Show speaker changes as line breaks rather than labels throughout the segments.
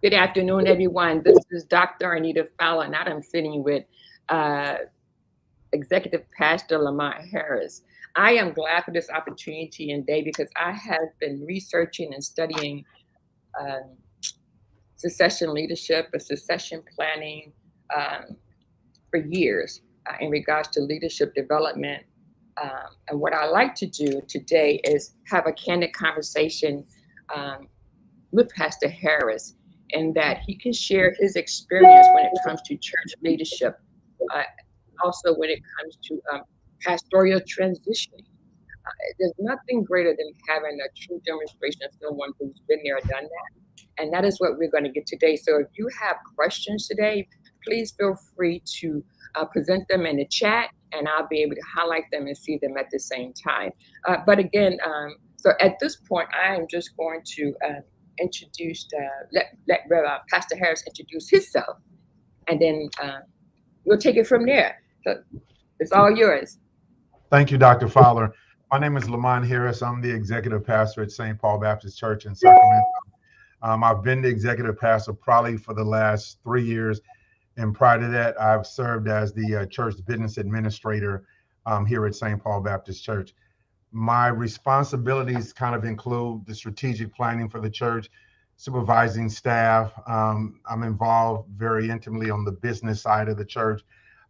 Good afternoon, everyone. This is Dr. Anita Fowler, and I'm sitting with uh, Executive Pastor Lamont Harris. I am glad for this opportunity and day because I have been researching and studying um, succession leadership and succession planning um, for years in regards to leadership development. And what I like to do today is have a candid conversation um, with Pastor Harris, and that he can share his experience when it comes to church leadership, uh, also when it comes to pastoral transitioning. There's nothing greater than having a true demonstration of someone who's been there, done that. And that is what we're going to get today. So if you have questions today, please feel free to present them in the chat, and I'll be able to highlight them and see them at the same time. But again, so at this point, I am just going to introduce, let Pastor Harris introduce himself, and then we'll take it from there. So it's all yours.
Thank you, Dr. Fowler. My name is Lamont Harris. I'm the executive pastor at St. Paul Baptist Church in Sacramento. I've been the executive pastor probably for the last 3 years. And prior to that, I've served as the church business administrator here at St. Paul Baptist Church. My responsibilities kind of include the strategic planning for the church, supervising staff. I'm involved very intimately on the business side of the church.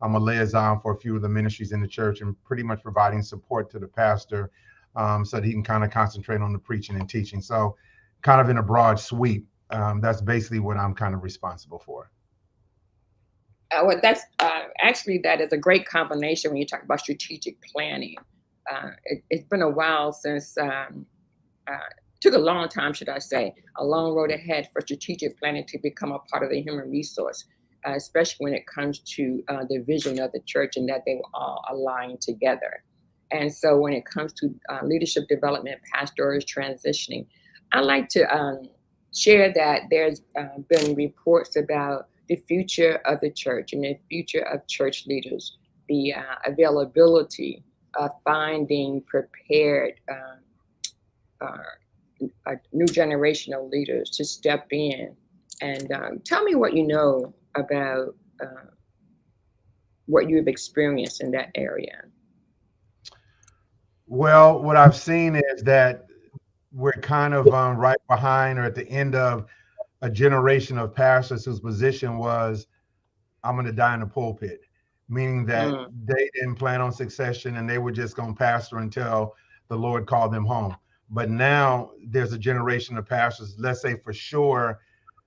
I'm a liaison for a few of the ministries in the church and pretty much providing support to the pastor so that he can kind of concentrate on the preaching and teaching. So kind of in a broad sweep, that's basically what I'm kind of responsible for.
Well, that's actually that is a great combination when you talk about strategic planning. It's been a while since, took a long time, should I say, a long road ahead for strategic planning to become a part of the human resource, especially when it comes to the vision of the church and that they were all aligned together. And so when it comes to leadership development, pastoral transitioning, I like to share that there's been reports about the future of the church and the future of church leaders, the availability of finding prepared a new generation of leaders to step in. And tell me what you know about what you've experienced in that area.
Well, what I've seen is that we're kind of right behind or at the end of a generation of pastors whose position was, I'm going to die in the pulpit, meaning that
Mm,
they didn't plan on succession and they were just going to pastor until the Lord called them home. But now there's a generation of pastors, let's say for sure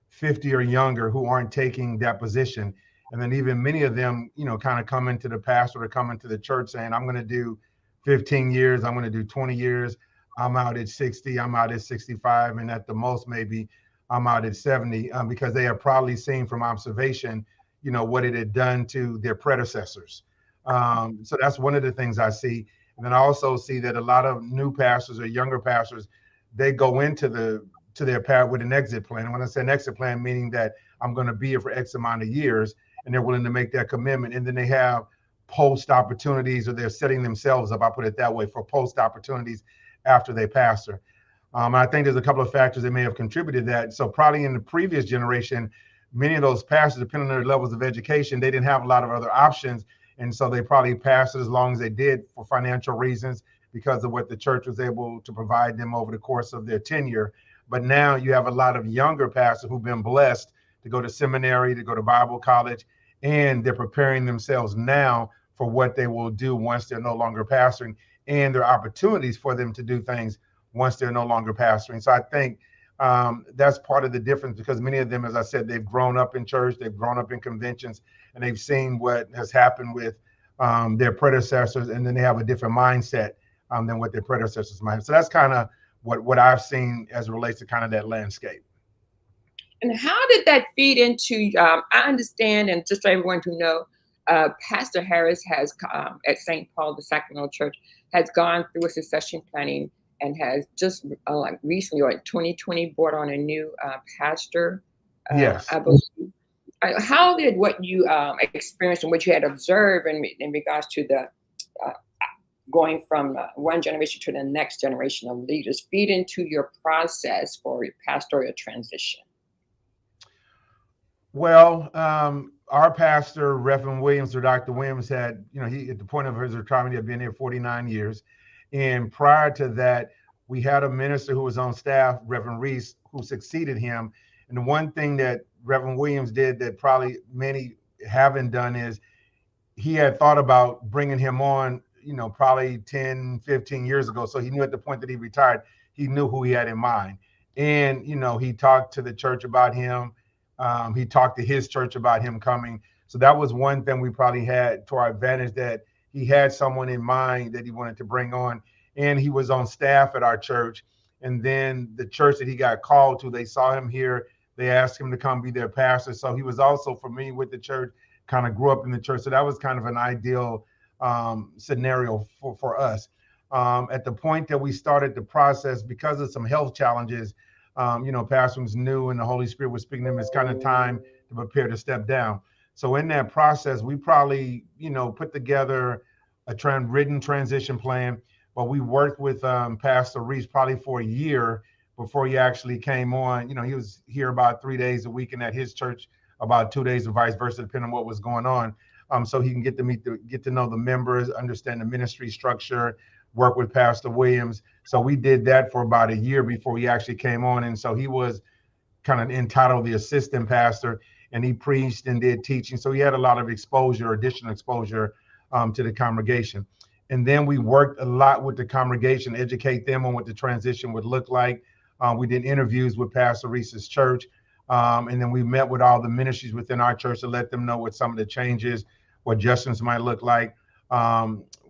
50 or younger, who aren't taking that position. And then even many of them, kind of come into the pastor or come into the church saying, I'm going to do 15 years, I'm going to do 20 years. I'm out at 60, I'm out at 65, and at the most, maybe I'm out at 70, because they have probably seen from observation, what it had done to their predecessors. So that's one of the things I see. And then I also see that a lot of new pastors or younger pastors, they go into their path with an exit plan. And when I say an exit plan, meaning that I'm going to be here for X amount of years, and they're willing to make that commitment. And then they have post opportunities, or they're setting themselves up, I put it that way, for post opportunities after they pastor. I think there's a couple of factors that may have contributed to that. So probably in the previous generation, many of those pastors, depending on their levels of education, they didn't have a lot of other options. And so they probably pastored as long as they did for financial reasons because of what the church was able to provide them over the course of their tenure. But now you have a lot of younger pastors who've been blessed to go to seminary, to go to Bible college, and they're preparing themselves now for what they will do once they're no longer pastoring, and there are opportunities for them to do things once they're no longer pastoring. So I think that's part of the difference, because many of them, as I said, they've grown up in church, they've grown up in conventions, and they've seen what has happened with their predecessors, and then they have a different mindset than what their predecessors might have. So that's kind of what I've seen as it relates to kind of that landscape.
And how did that feed into? I understand, and just for everyone to know, Pastor Harris has at St. Paul, the Sacramento Church, has gone through a succession planning and has just like recently, or in 2020, brought on a new pastor.
Yes.
I believe. How did what you experienced and what you had observed in regards to the uh, going from one generation to the next generation of leaders feed into your process for pastoral transition?
Well, our pastor, Reverend Williams, or Dr. Williams, had, he at the point of his retirement, he had been here 49 years. And prior to that, we had a minister who was on staff, Reverend Reese, who succeeded him. And the one thing that Reverend Williams did that probably many haven't done is he had thought about bringing him on, probably 10, 15 years ago. So he knew at the point that he retired, he knew who he had in mind. And, he talked to the church about him. He talked to his church about him coming. So that was one thing we probably had to our advantage, that he had someone in mind that he wanted to bring on. And he was on staff at our church. And then the church that he got called to, they saw him here. They asked him to come be their pastor. So he was also familiar with the church, kind of grew up in the church. So that was kind of an ideal scenario for us. At the point that we started the process, because of some health challenges, Pastor was new and the Holy Spirit was speaking to him. It's kind of time to prepare to step down. So in that process, we probably, put together a written transition plan, but we worked with Pastor Reese probably for a year before he actually came on. He was here about 3 days a week and at his church about 2 days, or vice versa, depending on what was going on. So he can get to know the members, understand the ministry structure, work with Pastor Williams. So we did that for about a year before he actually came on. And so he was kind of entitled the assistant pastor, and he preached and did teaching. So he had a lot of exposure, additional exposure to the congregation. And then we worked a lot with the congregation, educate them on what the transition would look like. We did interviews with Pastor Reese's church. And then we met with all the ministries within our church to let them know what some of the changes, what adjustments might look like.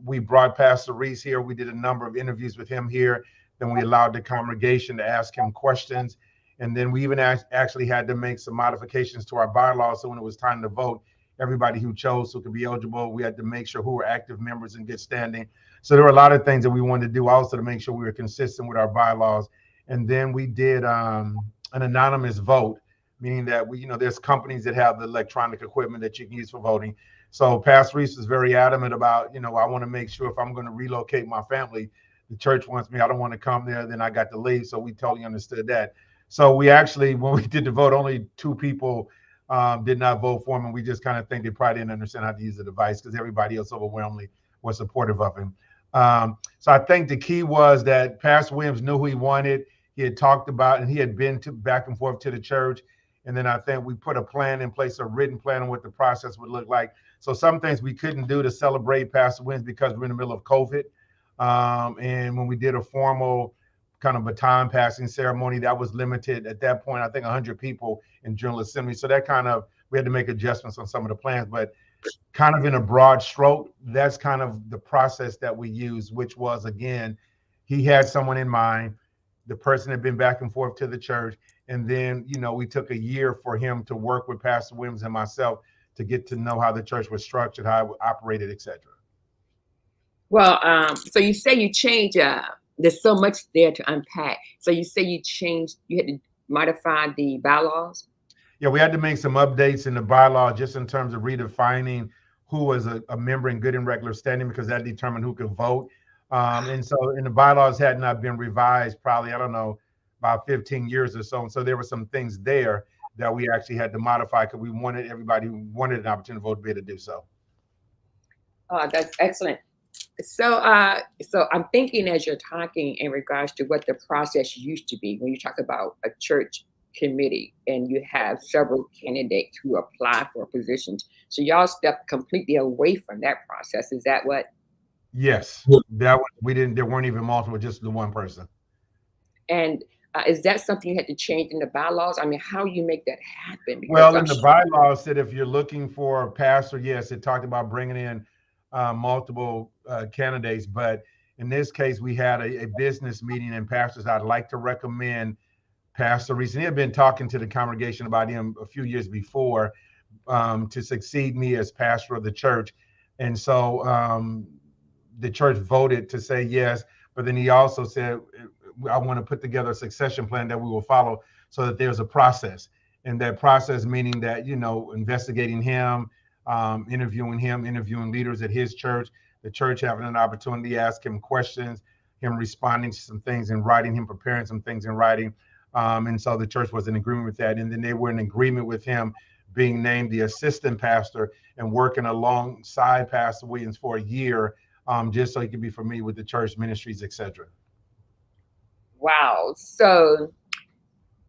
We brought Pastor Reese here. We did a number of interviews with him here. Then we allowed the congregation to ask him questions. And then we even actually had to make some modifications to our bylaws. So when it was time to vote, everybody who chose who could be eligible, we had to make sure who were active members in good standing. So there were a lot of things that we wanted to do also to make sure we were consistent with our bylaws. And then we did an anonymous vote, meaning that there's companies that have the electronic equipment that you can use for voting. So Pastor Reese is very adamant about, I want to make sure if I'm going to relocate my family, the church wants me, I don't want to come there, then I got to leave. So we totally understood that. So we actually, when we did the vote, only 2 people did not vote for him. And we just kind of think they probably didn't understand how to use the device, because everybody else overwhelmingly was supportive of him. So I think the key was that Pastor Williams knew who he wanted. He had talked about, and he had been back and forth to the church. And then I think we put a plan in place, a written plan on what the process would look like. So some things we couldn't do to celebrate Pastor Williams because we're in the middle of COVID. And when we did a formal kind of baton passing ceremony, that was limited at that point, I think 100 people in General Assembly. So that we had to make adjustments on some of the plans, but kind of in a broad stroke, that's kind of the process that we used, which was, again, he had someone in mind. The person had been back and forth to the church. And then, we took a year for him to work with Pastor Williams and myself to get to know how the church was structured, how it operated, et cetera.
Well, so you say you changed, there's so much there to unpack. So you say you had to modify the bylaws?
Yeah, we had to make some updates in the bylaw just in terms of redefining who was a member in good and regular standing, because that determined who could vote. And so, and the bylaws had not been revised probably, I don't know, about 15 years or so. And so there were some things there that we actually had to modify because we wanted everybody who wanted an opportunity to vote to be able to do so.
That's excellent. So, so I'm thinking as you're talking in regards to what the process used to be when you talk about a church committee and you have several candidates who apply for positions. So y'all stepped completely away from that process. Is that what?
Yes, there weren't even multiple, just the one person.
And is that something you had to change in the bylaws? I mean, how you make that happen? Because
Well, in the bylaws said if you're looking for a pastor, yes, it talked about bringing in multiple candidates. But in this case, we had a business meeting, and pastors, I'd like to recommend Pastor Reese. And he had been talking to the congregation about him a few years before to succeed me as pastor of the church. And so the church voted to say yes. But then he also said, I want to put together a succession plan that we will follow so that there's a process. And that process meaning that, investigating him, interviewing leaders at his church, the church having an opportunity to ask him questions, him responding to some things in writing, him preparing some things in writing. And so the church was in agreement with that. And then they were in agreement with him being named the assistant pastor and working alongside Pastor Williams for a year, just so he could be familiar with the church ministries, etc.
Wow. So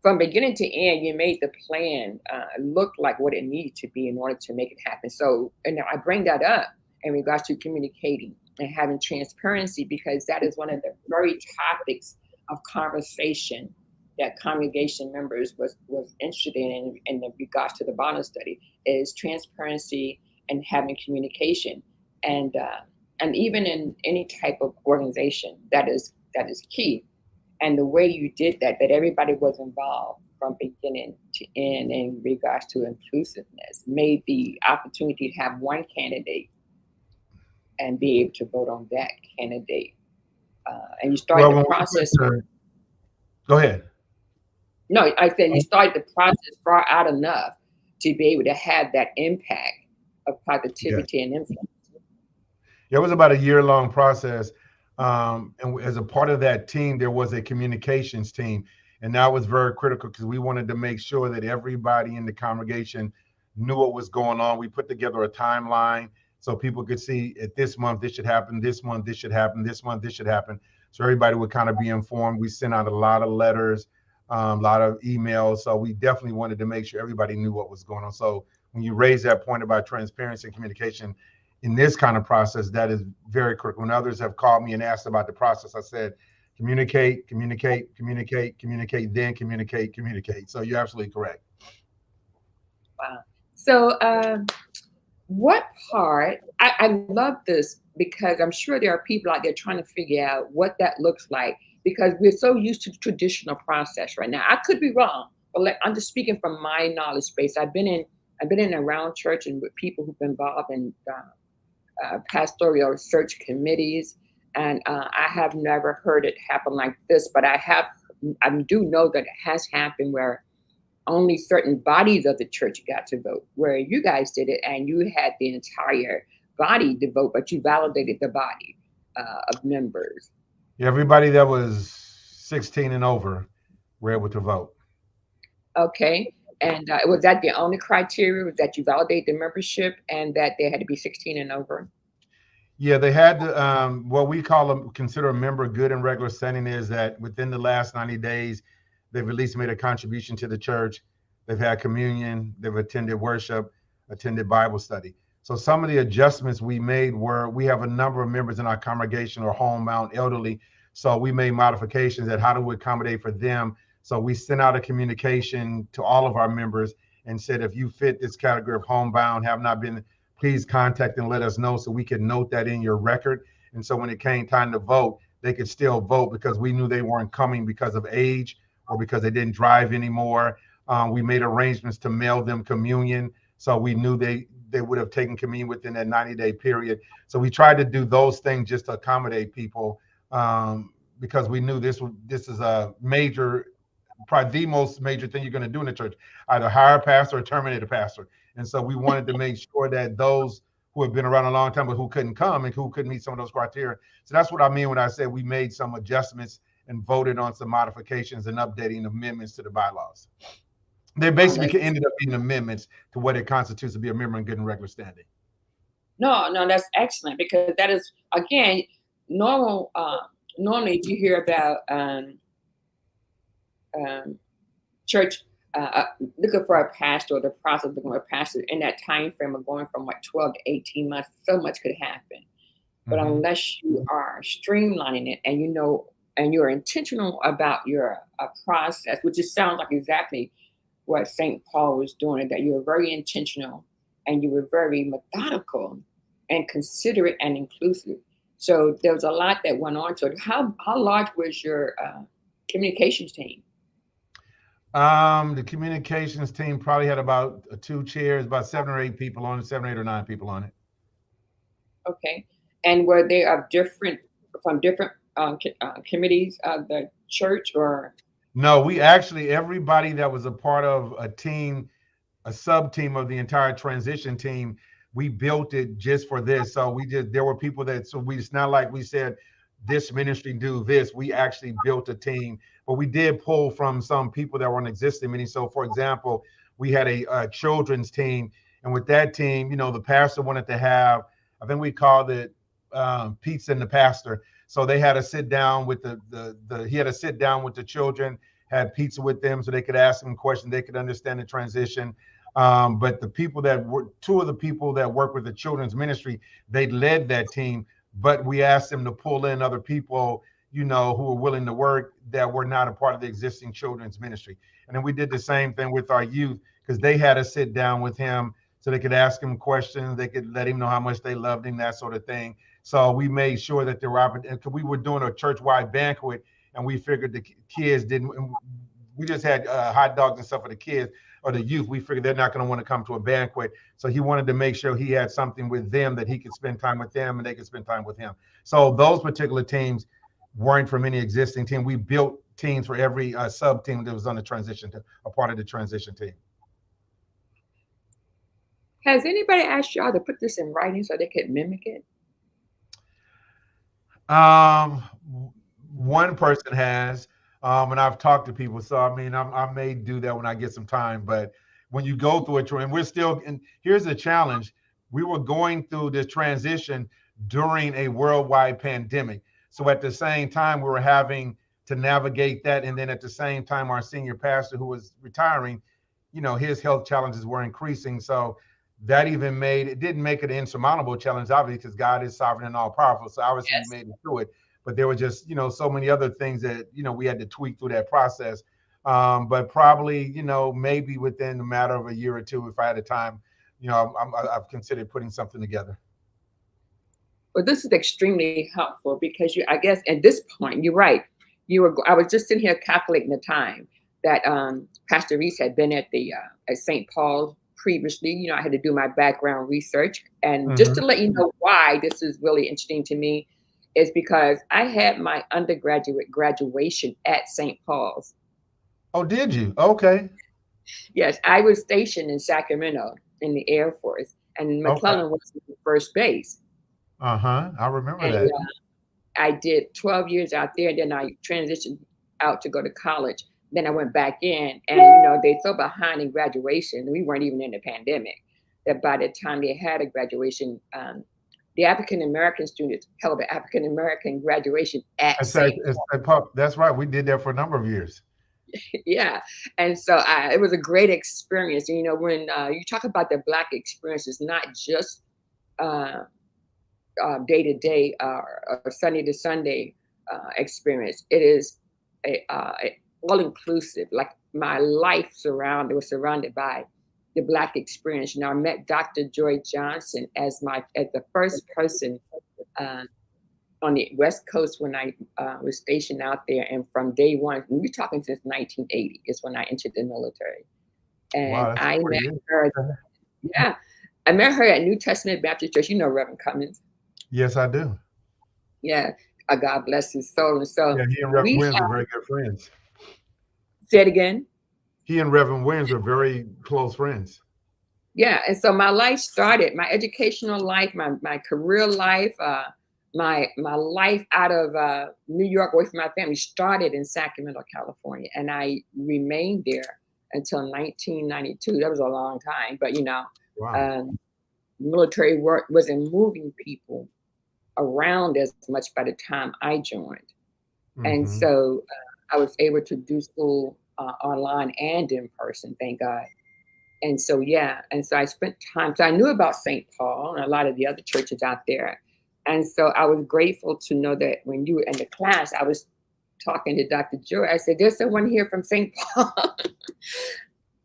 from beginning to end, you made the plan look like what it needed to be in order to make it happen. So, and I bring that up in regards to communicating and having transparency because that is one of the very topics of conversation that congregation members was interested in regards to the Bible study is transparency and having communication, and and even in any type of organization that is key, and the way you did that, that everybody was involved from beginning to end in regards to inclusiveness, made the opportunity to have one candidate and be able to vote on that candidate. And you started
Well,
the
when we went
process.
to, go ahead.
No, I said you started the process far out enough to be able to have that impact of
Yes.
positivity and influence.
It was about a year-long process. And as a part of that team, there was a communications team. And that was very critical because we wanted to make sure that everybody in the congregation knew what was going on. We put together a timeline so people could see at this month, this should happen, this month, this should happen, this month, this should happen. So everybody would kind of be informed. We sent out a lot of letters, a lot of emails. So we definitely wanted to make sure everybody knew what was going on. So when you raise that point about transparency and communication, in this kind of process, that is very critical. When others have called me and asked about the process, I said, communicate, communicate, communicate, communicate, then communicate, communicate. So you're absolutely correct.
Wow. So, what part? I love this because I'm sure there are people out there trying to figure out what that looks like because we're so used to the traditional process right now. I could be wrong, but I'm just speaking from my knowledge base. I've been in around church and with people who've been involved in pastoral search committees, and I have never heard it happen like this. But I do know that it has happened where only certain bodies of the church got to vote, where you guys did it and you had the entire body to vote, but you validated the body of members.
Everybody that was 16 and over were able to vote.
Okay. And was that the only criteria? Was that you validate the membership and that they had to be 16 and over?
Yeah, they had to, what we call them, consider a member good and regular standing is that within the last 90 days, they've at least made a contribution to the church. They've had communion, they've attended worship, attended Bible study. So some of the adjustments we made were we have a number of members in our congregation or homebound elderly. So we made modifications at how to accommodate for them. So we sent out a communication to all of our members and said, if you fit this category of homebound, have not been, please contact and let us know so we can note that in your record. And so when it came time to vote, they could still vote because we knew they weren't coming because of age or because they didn't drive anymore. We made arrangements to mail them communion. So we knew they would have taken communion within that 90-day period. So we tried to do those things just to accommodate people because we knew this is a major, probably the most major thing you're going to do in the church, either hire a pastor or terminate a pastor. And so we wanted to make sure that those who have been around a long time but who couldn't come and who couldn't meet some of those criteria. So that's what I mean when I said we made some adjustments and voted on some modifications and updating amendments to the bylaws. They
Oh,
basically ended up being amendments to what it constitutes to be a member in good and regular standing.
no, that's excellent because that is again normal. Normally, you hear about um, church looking for a pastor or the process of looking for a pastor in that time frame of going from like 12 to 18 months, so much could happen. But
Mm-hmm.
unless you are streamlining it and you know and you're intentional about your process, which just sounds like exactly what St. Paul was doing, that you were very intentional and you were very methodical and considerate and inclusive. So there was a lot that went on to it. How large was your communications team?
The communications team probably had about two chairs, about 7 or 8 people on it, 7, 8, or 9 people on it.
Okay. And were they of different from different committees of the church or
No, we actually, everybody that was a part of a team, a sub team of the entire transition team, we built it just for this. So there were people it's not like we said, this ministry do this. We actually built a team, but we did pull from some people that were on existing meetings. So for example, we had a children's team. And with that team, the pastor wanted to have, I think we called it pizza and the pastor. So they had to sit down with he had to sit down with the children, had pizza with them so they could ask them questions, they could understand the transition. But the people that were two of the people that work with the children's ministry, they led that team, but we asked them to pull in other people, who were willing to work that were not a part of the existing children's ministry. And then we did the same thing with our youth because they had to sit down with him so they could ask him questions. They could let him know how much they loved him, that sort of thing. So we made sure that there were, we were doing a church-wide banquet, and we figured the kids didn't, we just had hot dogs and stuff for the kids or the youth. We figured they're not going to want to come to a banquet. So he wanted to make sure he had something with them that he could spend time with them and they could spend time with him. So those particular teams weren't from any existing team. We built teams for every sub team that was on the transition, a part of the transition team.
Has anybody asked y'all to put this in writing so they could mimic it?
One person has, and I've talked to people. So I mean, I may do that when I get some time. But when you go through it, and we're still, and here's the challenge: we were going through this transition during a worldwide pandemic. So at the same time, we were having to navigate that, and then at the same time, our senior pastor who was retiring, his health challenges were increasing. So that even didn't make it an insurmountable challenge, obviously, because God is sovereign and all powerful. So obviously
Yes.
we made it through it, but there were just, so many other things that, we had to tweak through that process. But probably, maybe within a matter of a year or two, if I had the time, I've considered putting something together.
Well, this is extremely helpful because I guess at this point, you're right. I was just sitting here calculating the time that Pastor Reese had been at St. Paul's previously. I had to do my background research. And just to let you know why this is really interesting to me is because I had my undergraduate graduation at St. Paul's.
Oh, did you? Okay.
Yes, I was stationed in Sacramento in the Air Force, and McClellan was the first base.
I remember
And
that.
I did 12 years out there, and then I transitioned out to go to college. Then I went back in, and they so behind in graduation. We weren't even in the pandemic. That by the time they had a graduation, the African American students held the African American graduation at St.
Paul. That's right. We did that for a number of years.
Yeah, and so it was a great experience. When you talk about the Black experience, it's not just day to day or Sunday to Sunday experience. It is a all inclusive. Like my life was surrounded by the Black experience. I met Dr. Joy Johnson as the first person on the West Coast when I was stationed out there, and from day one, we're talking since 1980 is when I entered the military, and
wow,
I met her. Yeah, I met her at New Testament Baptist Church. Reverend Cummins.
Yes, I do.
Yeah, God bless his soul. And so
yeah, he and Reverend Williams are very good friends.
Say it again.
He and Reverend Williams are very close friends.
Yeah, and so my life started, my educational life, my career life, my life out of New York away from my family started in Sacramento, California, and I remained there until 1992. That was a long time, but
Wow.
Military work wasn't moving people around as much by the time I joined, and so I was able to do school online and in person, thank God. And so, I spent time. So I knew about St. Paul and a lot of the other churches out there. And so I was grateful to know that when you were in the class, I was talking to Dr. Joy. I said, there's someone here from St. Paul.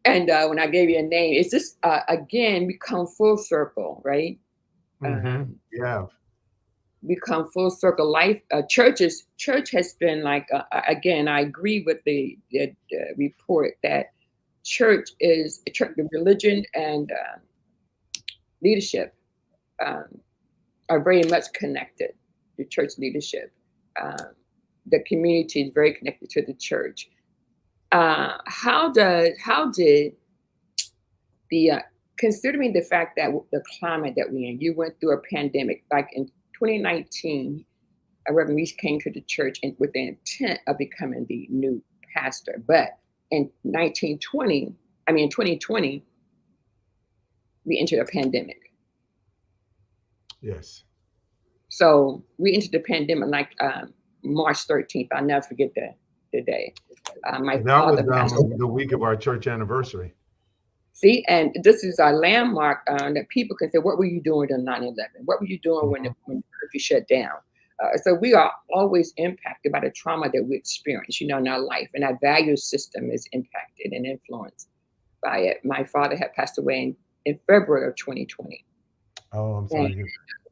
And when I gave you a name, it's just, again, we come full circle, right?
Yeah.
We come full circle. Life, church has been like, again, I agree with the report that church is the religion and leadership are very much connected. The church leadership, the community is very connected to the church. How did the considering the fact that the climate that we're in, you went through a pandemic back in 2019. Reverend Reese came to the church with the intent of becoming the new pastor, but in 1920 in 2020, we entered a pandemic.
Yes.
So we entered the pandemic like March 13th. I'll never forget the day. My
And that was
father passed away.
the week of our church anniversary.
See, and this is a landmark that people can say, what were you doing on 9/11? What were you doing when
Mhm.
the curfew shut down? So we are always impacted by the trauma that we experience, in our life, and our value system is impacted and influenced by it. My father had passed away in February of 2020,
Oh, I'm
and
sorry to hear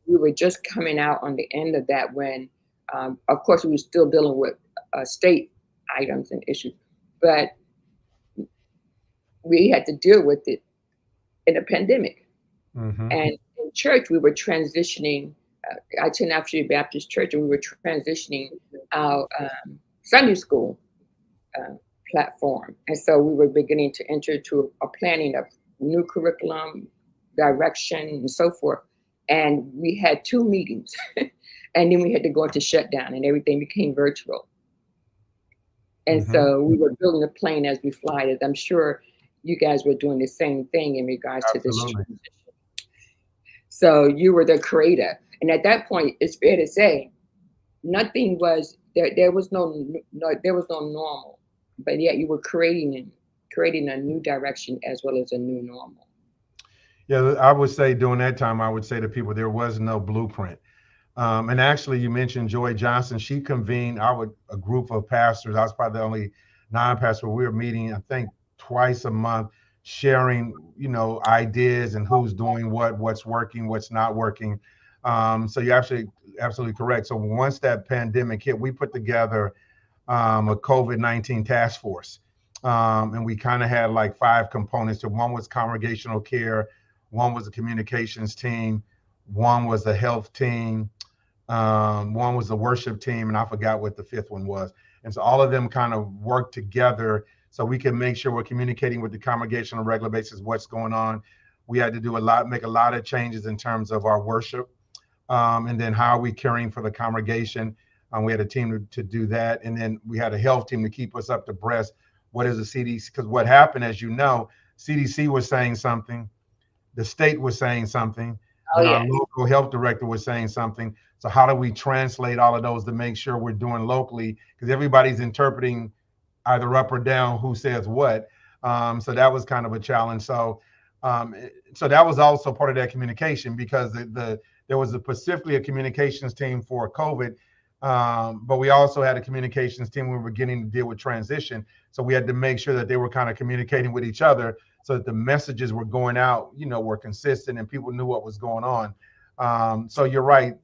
we were just coming out on the end of that when, of course, we were still dealing with state items and issues, but we had to deal with it in a pandemic.
that. Hmm.
And in church, we were transitioning. I attend African Baptist Church, and we were transitioning our Sunday school uh, platform. And so we were beginning to enter into a planning of new curriculum, direction, and so forth. And we had 2 meetings, and then we had to go into shutdown, and everything became virtual. And
Hmm.
so we were building a plane as we fly it. I'm sure you guys were doing the same thing in regards to this
Absolutely.
transition. So you were the creator. And at that point, it's fair to say nothing was there. There was no normal, but yet you were creating a new direction as well as a new normal.
Yeah, I would say during that time, I would say to people, there was no blueprint. And actually, you mentioned Joy Johnson. She convened a group of pastors. I was probably the only non-pastor. We were meeting, I think, twice a month, sharing, ideas and who's doing what, what's working, what's not working. So you're absolutely correct. So once that pandemic hit, we put together a COVID-19 task force. And we kind of had like 5 components to. One was congregational care, one was the communications team, one was the health team, one was the worship team, and I forgot what the fifth one was. And so all of them kind of work together so we can make sure we're communicating with the congregation on a regular basis what's going on. We had to make a lot of changes in terms of our worship, and then how are we caring for the congregation. We had a team to do that, and then we had a health team to keep us up to breast. What is the CDC? Because what happened, as you know, CDC was saying something, the state was saying something,
Oh
then our
yes,
local health director was saying something. So how do we translate all of those to make sure we're doing locally? Because everybody's interpreting either up or down who says what. So that was kind of a challenge. Um, so that was also part of that communication, because there was specifically a communications team for COVID, but we also had a communications team when we were beginning to deal with transition. So we had to make sure that they were kind of communicating with each other so that the messages were going out, were consistent and people knew what was going on. So you're right.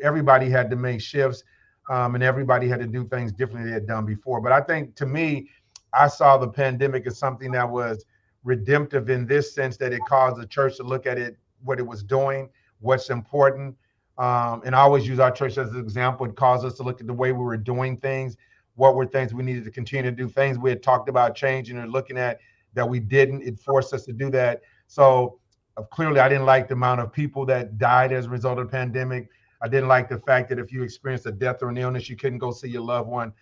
Everybody had to make shifts, and everybody had to do things differently than they had done before. But I think, to me, I saw the pandemic as something that was redemptive in this sense, that it caused the church to look at it, what it was doing, what's important. And I always use our church as an example. It caused us to look at the way we were doing things, what were things we needed to continue to do, things we had talked about changing or looking at that we didn't. It forced us to do that. So clearly, I didn't like the amount of people that died as a result of the pandemic. I didn't like the fact that if you experienced a death or an illness, you couldn't go see your loved one.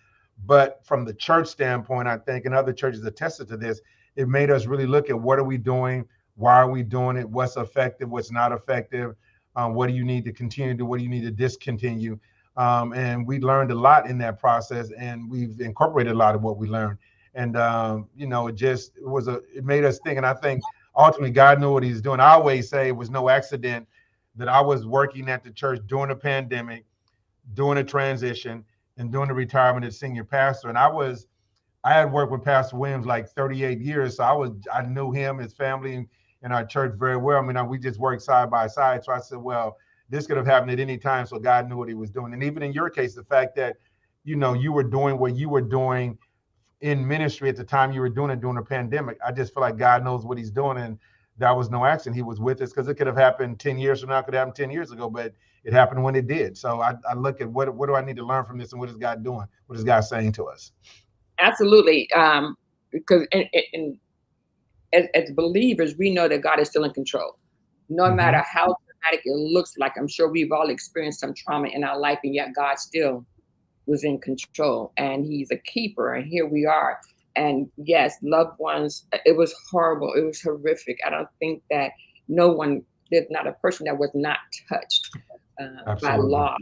But from the church standpoint, I think, and other churches attested to this, it made us really look at what are we doing, why are we doing it, what's effective, what's not effective, what do you need to continue to do, what do you need to discontinue. And we learned a lot in that process, and we've incorporated a lot of what we learned. And it made us think. And I think ultimately God knew what He's doing. I always say it was no accident that I was working at the church during the pandemic, doing a transition, and doing the retirement as senior pastor. And I had worked with Pastor Williams like 38 years, so I knew him, his family, and our church very well. I mean, we just worked side by side. So I said, well, this could have happened at any time. So God knew what He was doing. And even in your case, the fact that you were doing what you were doing in ministry at the time you were doing it during the pandemic, I just feel like God knows what He's doing, and that was no accident. He was with us, because it could have happened 10 years from now, it could have happened 10 years ago, but it happened when it did. So I look at what do I need to learn from this, and what is God doing? What is God saying to us?
absolutely. Because as believers, we know that God is still in control. No matter
Mm-hmm.
how dramatic it looks like, I'm sure we've all experienced some trauma in our life, and yet God still was in control, and He's a keeper. And here we are. And yes, loved ones, it was horrible. It was horrific. I don't think that no one, there's not a person that was not touched by
Absolutely.
loss,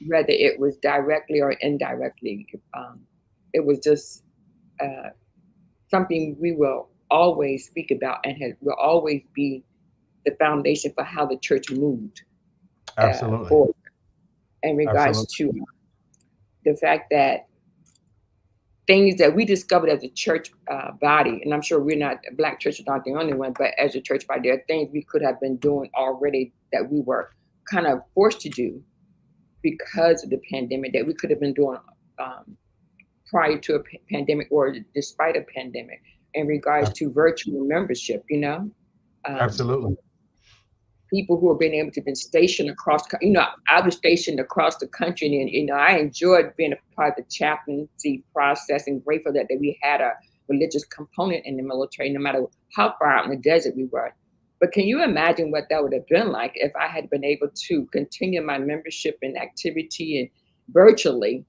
whether it was directly or indirectly. It was just uh, something we will always speak about and will always be the foundation for how the church moved
Absolutely.
forward in regards
Absolutely.
to the fact that things that we discovered as a church body, and I'm sure we're not, Black church is not the only one, but as a church body, there are things we could have been doing already that we were kind of forced to do because of the pandemic that we could have been doing um, prior to a pandemic or despite a pandemic in regards
Ab-
to virtual membership, um,
Absolutely.
people who have been able to been stationed across, I was stationed across the country, and I enjoyed being a part of the chaplaincy process, and grateful that we had a religious component in the military, no matter how far out in the desert we were. But can you imagine what that would have been like if I had been able to continue my membership and activity and virtually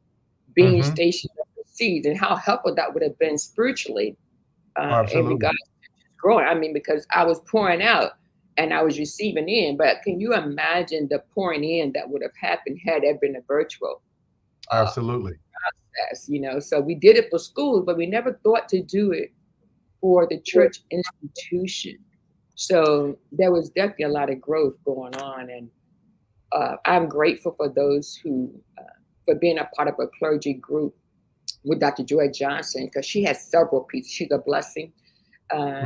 being
Hmm.
stationed overseas, and how helpful that would have been spiritually in
Absolutely.
regards growing. I mean, because I was pouring out and I was receiving in. But can you imagine the pouring in that would have happened had there been a virtual uh,
Absolutely.
process? So we did it for schools, but we never thought to do it for the church institution. So there was definitely a lot of growth going on, and I'm grateful for those who, for being a part of a clergy group with Dr. Joy Johnson, because she has several pieces. She's a blessing.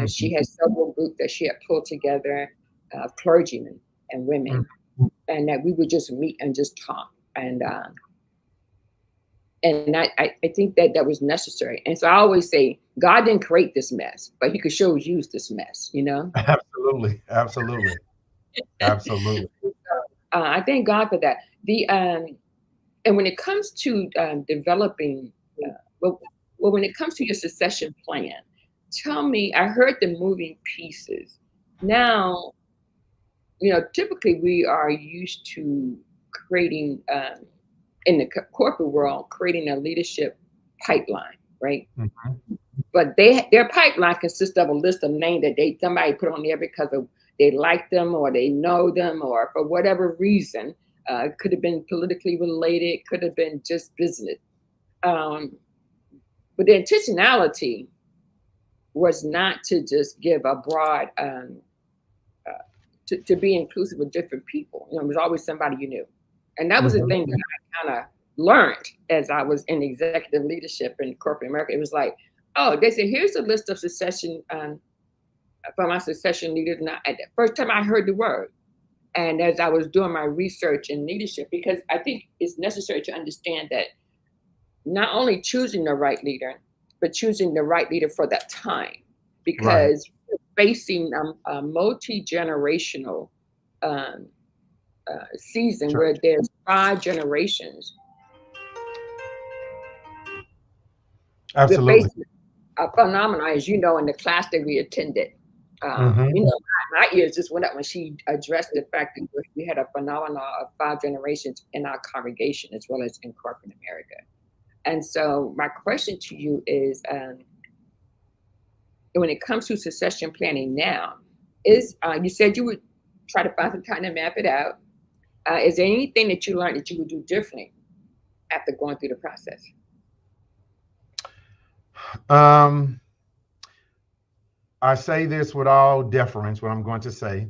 She
Hmm.
has several groups that she had pulled together of clergymen and women, and that we would just meet and just talk. And I think that that was necessary. And so I always say, God didn't create this mess, but He could sure use this mess.
Absolutely. Absolutely. Absolutely.
I thank God for that. And when it comes to developing, well, when it comes to your succession plan, tell me. I heard the moving pieces. Now, typically we are used to creating in the corporate world, creating a leadership pipeline, right?
Mhm.
But their pipeline consists of a list of names that somebody put on there because of they like them or they know them or for whatever reason. It could have been politically related, could have been just business. Um, but the intentionality was not to just give a broad uh, to be inclusive with different people. It was always somebody you knew. And that was the
Mhm.
thing that I kind of learned as I was in executive leadership in corporate America. It was like, oh, they said, here's a list of succession for my succession leaders. And at the first time I heard the word, and as I was doing my research in leadership, because I think it's necessary to understand that not only choosing the right leader, but choosing the right leader for that time,
Right.
because facing a multi-generational um, season where
Church.
there's 5 generations. We're
Absolutely.
facing a phenomenon, as you know, in the class that we attended.
Hmm.
My ears just went up when she addressed the fact that we had a phenomenon of 5 generations in our congregation as well as in corporate America. And so, my question to you is, when it comes to succession planning now, is you said you would try to find some time to map it out. Is there anything that you learned that you would do differently after going through the process?
Um, I say this with all deference, what I'm going to say,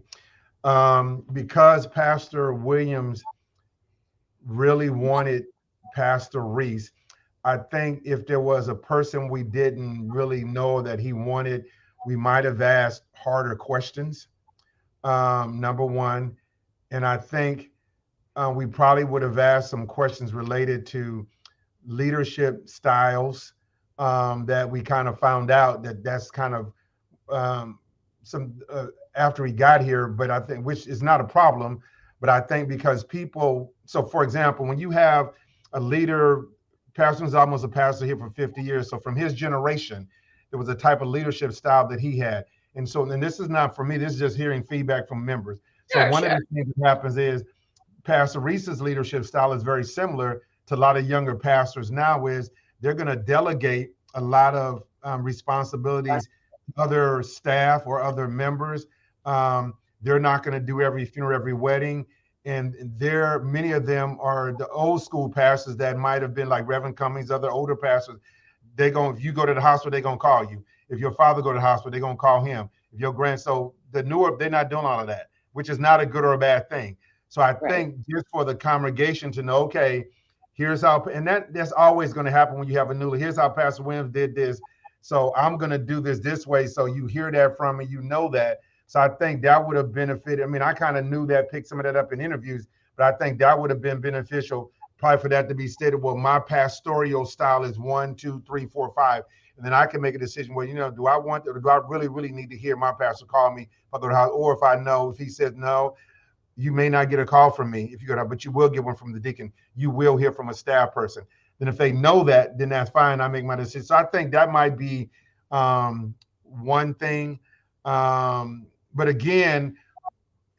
because Pastor Williams really wanted Pastor Reese. I think if there was a person we didn't really know that he wanted, we might have asked harder questions. Number one, and I think we probably would have asked some questions related to leadership styles that we kind of found out that that's kind of um, some after he got here, but I think which is not a problem. But I think because people, so for example, when you have a leader, Pastor was almost a pastor here for 50 years. So from his generation, there was a type of leadership style that he had. And so, and this is not for me, this is just hearing feedback from members. So
Sure,
one of
sure.
the things that happens is Pastor Reese's leadership style is very similar to a lot of younger pastors now is they're going to delegate a lot of responsibilities to other staff or other members. They're not going to do every funeral, every wedding. And many of them are the old school pastors that might have been like Reverend Cummings, other older pastors. If you go to the hospital, they're gonna call you. If your father go to the hospital, they're gonna call him. If your so the newer, they're not doing all of that, which is not a good or a bad thing. So I
Right.
think just for the congregation to know, okay, here's how, and that's always going to happen when you have a new. Here's how Pastor Williams did this, so I'm going to do this way. So you hear that from me, you know that. So I think that would have benefited. I mean, I kind of knew that, picked some of that up in interviews, but I think that would have been beneficial, probably for that to be stated. Well, my pastoral style is 1, 2, 3, 4, 5, and then I can make a decision. Well, do I want, or do I really need to hear my pastor call me if I go to the house, or if I know if he says no, you may not get a call from me if you go to, but you will get one from the deacon. You will hear from a staff person. Then if they know that, then that's fine. I make my decision. So I think that might be one thing. But again,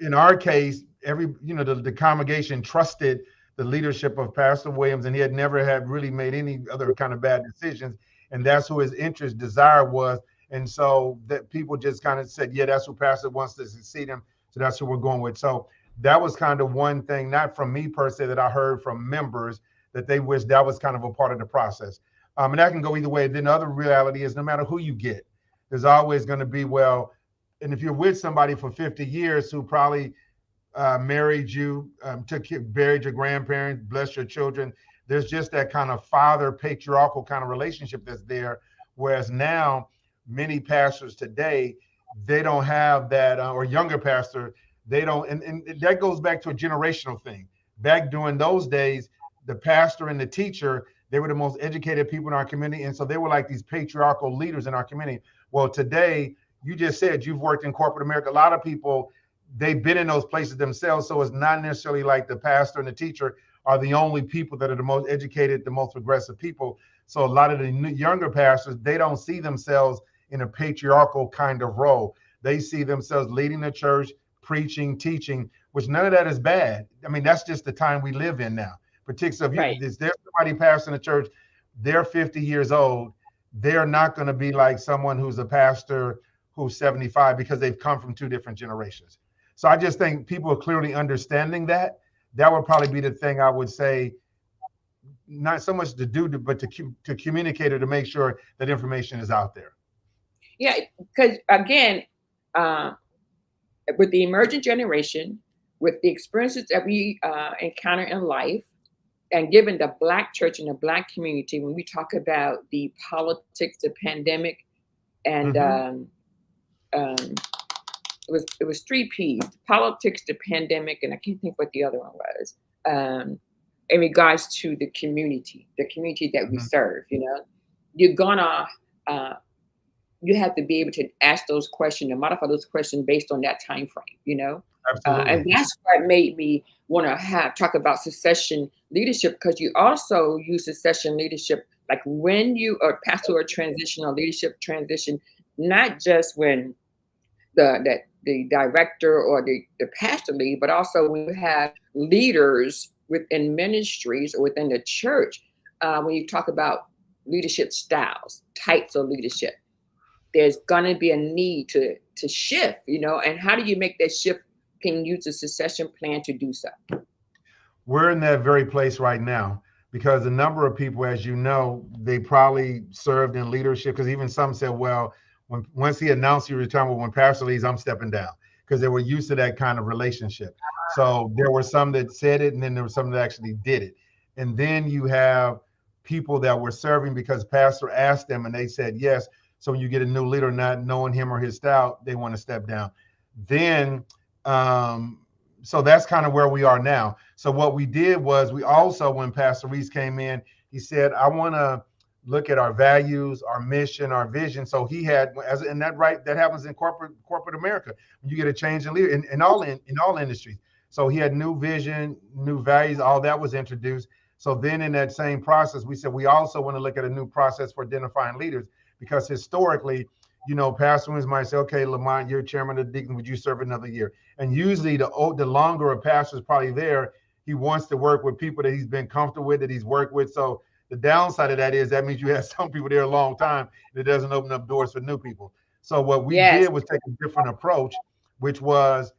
in our case, the congregation trusted the leadership of Pastor Williams, and he had never had really made any other kind of bad decisions. And that's who his interest, desire was. And so that people just kind of said, yeah, that's who Pastor wants to succeed him. So that's who we're going with. So that was kind of one thing, not from me per se, that I heard from members that they wish that was kind of a part of the process. And that can go either way. Then the other reality is no matter who you get, there's always going to be, well, and if you're with somebody for 50 years who probably married you, buried your grandparents, blessed your children, there's just that kind of father patriarchal kind of relationship that's there. Whereas now, many pastors today, they don't have that, or younger pastor, they don't, and that goes back to a generational thing. Back during those days, the pastor and the teacher, they were the most educated people in our community, and so they were like these patriarchal leaders in our community. Well, today, you just said you've worked in corporate America. A lot of people, they've been in those places themselves, so it's not necessarily like the pastor and the teacher are the only people that are the most educated, the most progressive people. So a lot of the younger pastors, they don't see themselves in a patriarchal kind of role. They see themselves leading the church, preaching, teaching, which none of that is bad. I mean, that's just the time we live in now. Particularly if there's somebody pastoring the church, they're 50 years old, they're not going to be like someone who's a pastor who's 75 because they've come from two different generations. So I just think people are clearly understanding that. That would probably be the thing I would say, not so much to do, but to communicate or to make sure that information is out there.
Yeah, because again, with the emergent generation, with the experiences that we encounter in life, and given the Black church and the Black community, when we talk about the politics, the pandemic, and it was three P's: politics, the pandemic, and I can't think what the other one was. In regards to the community that we serve, you're gonna you have to be able to ask those questions and modify those questions based on that time frame,
Absolutely.
and that's what made me want to talk about succession leadership, because you also use succession leadership like when you are pastoral transition or leadership transition, not just when the director or the pastor lead, but also when you have leaders within ministries or within the church. When you talk about leadership styles, types of leadership, there's going to be a need to shift, and how do you make that shift? Can use a succession plan to do so.
We're in that very place right now because a number of people, as you know, they probably served in leadership, because even some said, well, once he announced he retired, when pastor leaves, I'm stepping down, because they were used to that kind of relationship. So there were some that said it, and then there were some that actually did it. And then you have people that were serving because pastor asked them and they said yes. So when you get a new leader, not knowing him or his style, they want to step down. Then so that's kind of where we are now. So what we did was, we also, when Pastor Reese came in, he said, I want to look at our values, our mission, our vision. So he had, and that happens in corporate America. You get a change in leader in all industries. So he had new vision, new values, all that was introduced. So then in that same process, we said we also want to look at a new process for identifying leaders, because historically, Pastor Williams might say, okay, Lamont, you're chairman of the deacon, would you serve another year? And usually the longer a pastor is probably there, he wants to work with people that he's been comfortable with, that he's worked with. So The downside of that is that means you have some people there a long time, and it doesn't open up doors for new people. So what we
Yes.
did was take a different approach, which was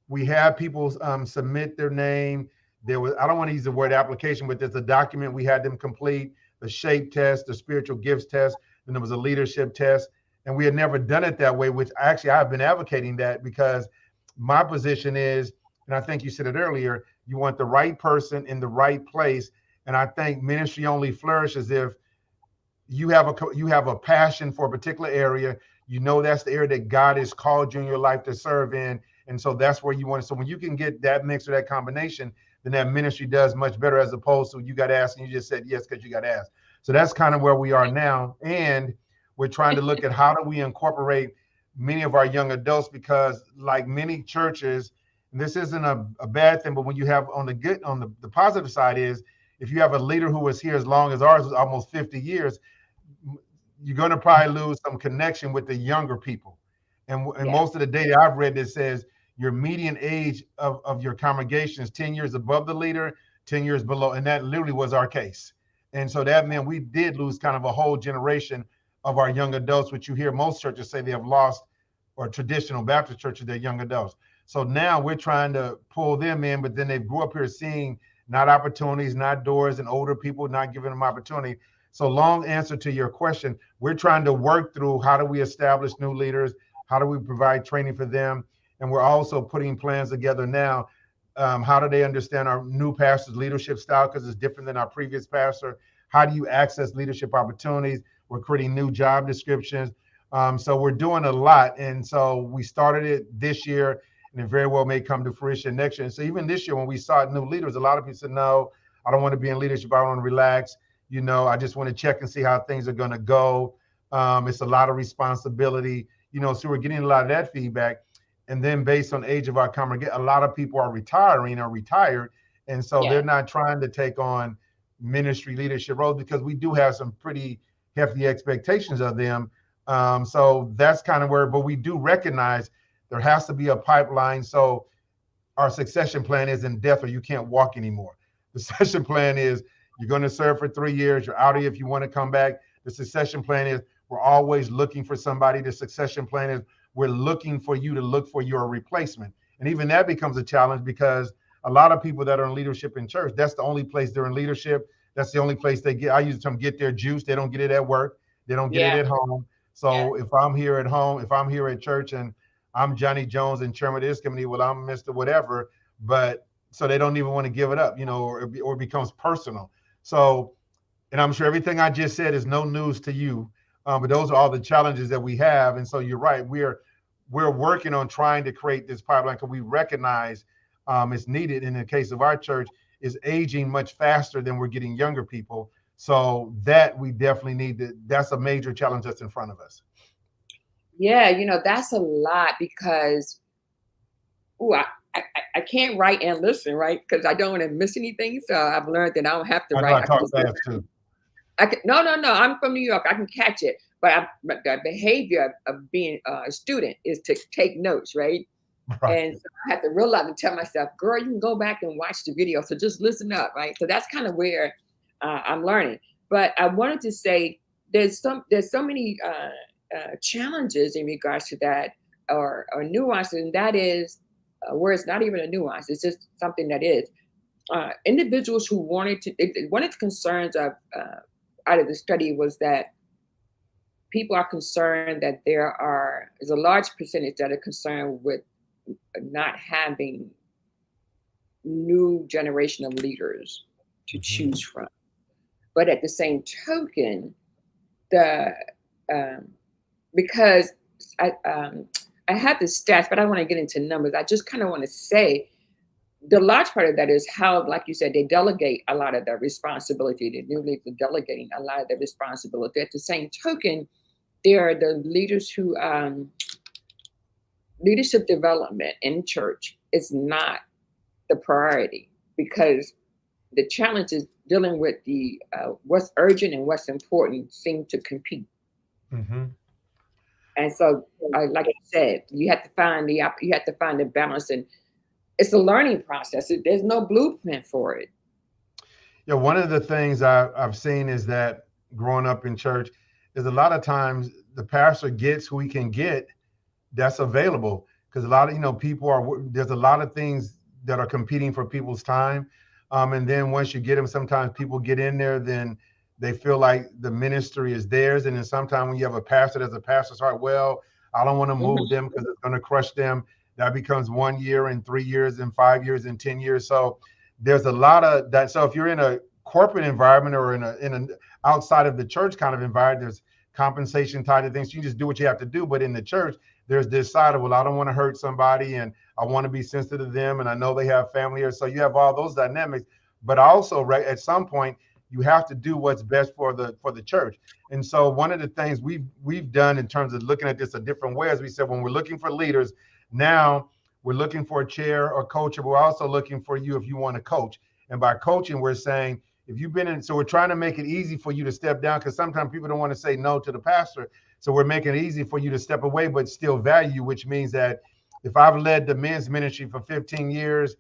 we had people submit their name. There was, I don't want to use the word application, but there's a document we had them complete, the shape test, the spiritual gifts test, and there was a leadership test. And we had never done it that way, which actually I've been advocating that because my position is, and I think you said it earlier, you want the right person in the right place. And I think ministry only flourishes if you have a passion for a particular area. You know that's the area that God has called you in your life to serve in, and so that's where you want it. So when you can get that mix or that combination, then that ministry does much better as opposed to you got asked and you just said yes because you got asked. So that's kind of where we are now, and we're trying to look at how do we incorporate many of our young adults because like many churches, and this isn't a bad thing, but when you have on the good on the positive side is if you have a leader who was here as long as ours was almost 50 years, you're going to probably lose some connection with the younger people. And
Yeah.
most of the data I've read that says your median age of your congregation is 10 years above the leader, 10 years below. And that literally was our case. And so that meant we did lose kind of a whole generation of our young adults, which you hear most churches say they have lost, or traditional Baptist churches, their young adults. So now we're trying to pull them in, but then they grew up here seeing not opportunities, not doors, and older people not giving them opportunity. So long answer to your question, we're trying to work through how do we establish new leaders? How do we provide training for them? And we're also putting plans together now. How do they understand our new pastor's leadership style? Because it's different than our previous pastor. How do you access leadership opportunities? We're creating new job descriptions. So we're doing a lot. And so we started it this year, and it very well may come to fruition next year. And so even this year, when we sought new leaders, a lot of people said, no, I don't want to be in leadership. I want to relax. I just want to check and see how things are going to go. It's a lot of responsibility, so we're getting a lot of that feedback. And then based on age of our congregation, a lot of people are retiring or retired. And so
Yeah.
they're not trying to take on ministry leadership roles because we do have some pretty hefty expectations of them. So that's kind of where, but we do recognize there has to be a pipeline. So our succession plan isn't death or you can't walk anymore. The succession plan is you're going to serve for 3 years. You're out of here if you want to come back. The succession plan is we're always looking for somebody. The succession plan is we're looking for you to look for your replacement. And even that becomes a challenge because a lot of people that are in leadership in church, that's the only place they're in leadership. That's the only place they get, I use the term, get their juice. They don't get it at work. They don't get it
Yeah.
at home.
Yeah.
So if I'm here at home, if I'm here at church and I'm Johnny Jones and chairman of this committee, well, I'm Mr. Whatever, but so they don't even want to give it up, or it becomes personal. So, and I'm sure everything I just said is no news to you, but those are all the challenges that we have. And so you're right, we're working on trying to create this pipeline because we recognize it's needed. In the case of our church, is aging much faster than we're getting younger people. So that we definitely need to. That's a major challenge that's in front of us.
Yeah, that's a lot because ooh, I can't write and listen, right? Because I don't want to miss anything. So I've learned that I don't have to
I know
write.
I
I can
talk
just
fast too.
no. I'm from New York. I can catch it, but the behavior of being a student is to take notes, right?
Right.
And so I have to realize and tell myself, girl, you can go back and watch the video. So just listen up, right? So that's kind of where I'm learning. But I wanted to say there's so many challenges in regards to that or nuances, and that is where it's not even a nuance. It's just something that is. Individuals who one of the concerns of out of the study was that people are concerned that is a large percentage that are concerned with not having new generation of leaders to choose from. But at the same token, the because I have the stats, but I don't want to get into numbers. I just kind of want to say the large part of that is how, like you said, they delegate a lot of their responsibility. The new leaders are delegating a lot of their responsibility. At the same token, there are the leaders who leadership development in church is not the priority because the challenge is dealing with the what's urgent and what's important seem to compete.
Mm-hmm.
And so, like I said, you have to find the balance, and it's a learning process. There's no blueprint for it.
Yeah, one of the things I've seen is that growing up in church is a lot of times the pastor gets who he can get that's available, because a lot of people are, there's a lot of things that are competing for people's time, and then once you get them, sometimes people get in there, then they feel like the ministry is theirs, and then sometimes when you have a pastor that's a pastor's heart, well, I don't want to move
Mhm.
them because it's going to crush them. That becomes 1 year and 3 years and 5 years and 10 years. So there's a lot of that. So if you're in a corporate environment or in an outside of the church kind of environment, there's compensation tied to things. You just do what you have to do. But in the church, there's this side of, well, I don't want to hurt somebody and I want to be sensitive to them, and I know they have family here. So you have all those dynamics. But also, right, at some point, you have to do what's best for the church. And so one of the things we've done in terms of looking at this a different way, as we said, when we're looking for leaders, now we're looking for a chair or coach, but we're also looking for you if you want to coach. And by coaching, we're saying, if you've been in, so we're trying to make it easy for you to step down, because sometimes people don't want to say no to the pastor. So we're making it easy for you to step away, but still value, which means that if I've led the men's ministry for 15 years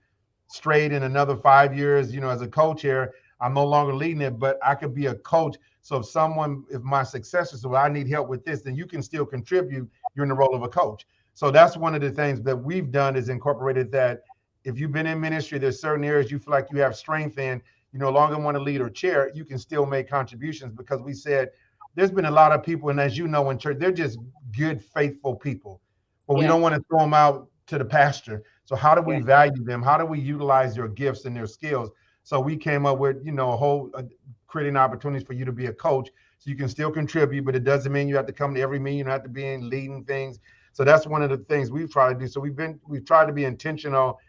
straight and another 5 years, as a coach here, I'm no longer leading it, but I could be a coach. So if my successor, so I need help with this, then you can still contribute. You're in the role of a coach. So that's one of the things that we've done, is incorporated that if you've been in ministry, there's certain areas you feel like you have strength in, you no longer want to lead or chair, you can still make contributions, because we said there's been a lot of people, and as you know, in church, they're just good, faithful people, but we
Yeah,
don't want to throw them out to the pasture. So how do we
yeah,
value them? How do we utilize their gifts and their skills? So we came up with, a whole creating opportunities for you to be a coach, so you can still contribute, but it doesn't mean you have to come to every meeting. You don't have to be in leading things. So that's one of the things we've tried to do. So we've tried to be intentional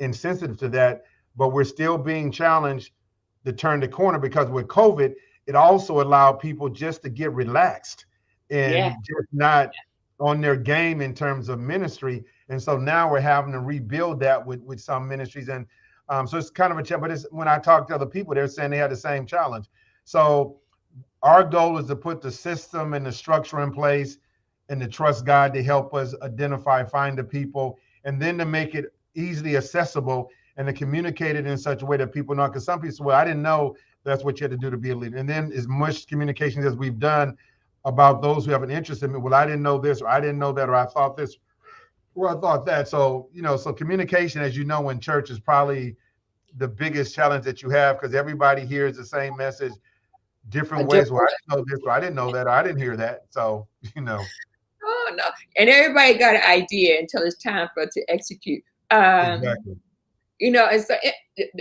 and sensitive to that, but we're still being challenged to turn the corner, because with COVID, it also allowed people just to get relaxed
yeah,
and just not on their game in terms of ministry. And so now we're having to rebuild that with some ministries. And so it's kind of a challenge, but it's, when I talk to other people, they're saying they had the same challenge. So our goal is to put the system and the structure in place and to trust God to help us identify, find the people, and then to make it easily accessible and to communicate it in such a way that people know. Because some people say, well, I didn't know that's what you had to do to be a leader. And then as much communication as we've done about those who have an interest in me, well, I didn't know this, or I didn't know that, or I thought this, or I thought that. So, so communication, as you know, in church is probably the biggest challenge that you have, because everybody hears the same message
a
different ways. Well, I
different.
didn't know this, or I didn't know that, or I didn't hear that. So,
Oh no, and everybody got an idea until it's time for it to execute. Um,
exactly.
and so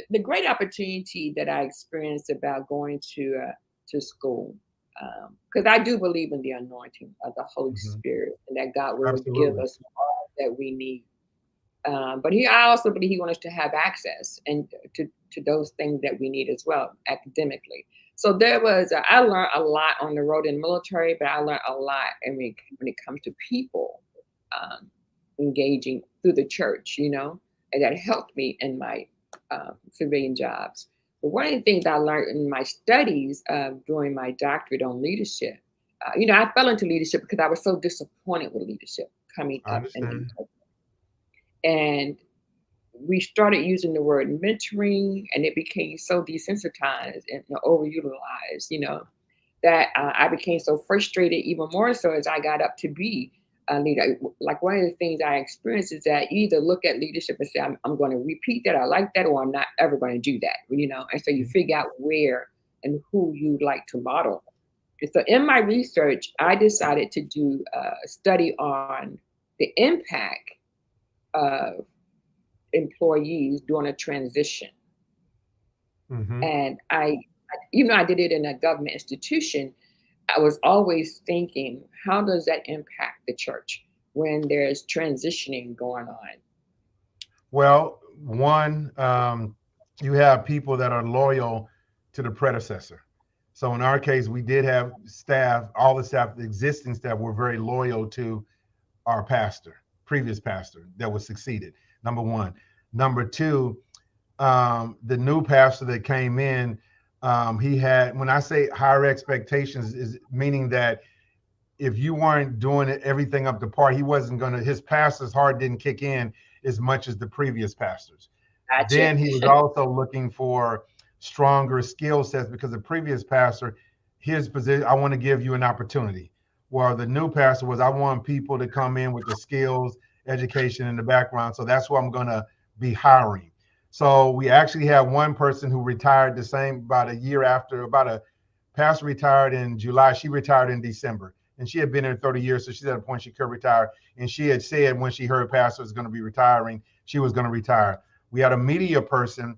the great opportunity that I experienced about going to school, because I do believe in the anointing of the Holy
Hmm.
Spirit, and that God will give
Absolutely.
us all that we need. But I also believe He wants us to have access and to those things that we need as well academically. So I learned a lot on the road in the military, but I learned a lot when it comes to people um, engaging through the church, and that helped me in my civilian jobs. But one of the things I learned in my studies during my doctorate on leadership, I fell into leadership because I was so disappointed with leadership coming
I
up in the
understand.
and we started using the word mentoring, and it became so desensitized and overutilized, that I became so frustrated, even more so as I got up to be a leader. Like one of the things I experienced is that you either look at leadership and say, I'm going to repeat that, I like that, or I'm not ever going to do that, and so you figure out where and who you'd like to model. And so in my research, I decided to do a study on the impact of employees during a transition.
Hmm.
And even though I did it in a government institution, I was always thinking, how does that impact the church when there's transitioning going on?
Well, one, you have people that are loyal to the predecessor. So in our case, we did have staff, all the staff, the existing staff were very loyal to our pastor, previous pastor that was succeeded. Number one. Number two, the new pastor that came in, he had, when I say higher expectations, is meaning that if you weren't doing everything up to par, he wasn't going to, his pastor's heart didn't kick in as much as the previous pastors.
Gotcha.
Then he was also looking for stronger skill sets because the previous pastor, his position, I want to give you an opportunity. Well, the new pastor was, I want people to come in with the skills, education, and the background. So that's what I'm going to be hiring. So we actually have one person who retired the same about a year after, about a pastor retired in July. She retired in December. And she had been here 30 years. So she's at a point she could retire. And she had said when she heard pastor was going to be retiring, she was going to retire. We had a media person,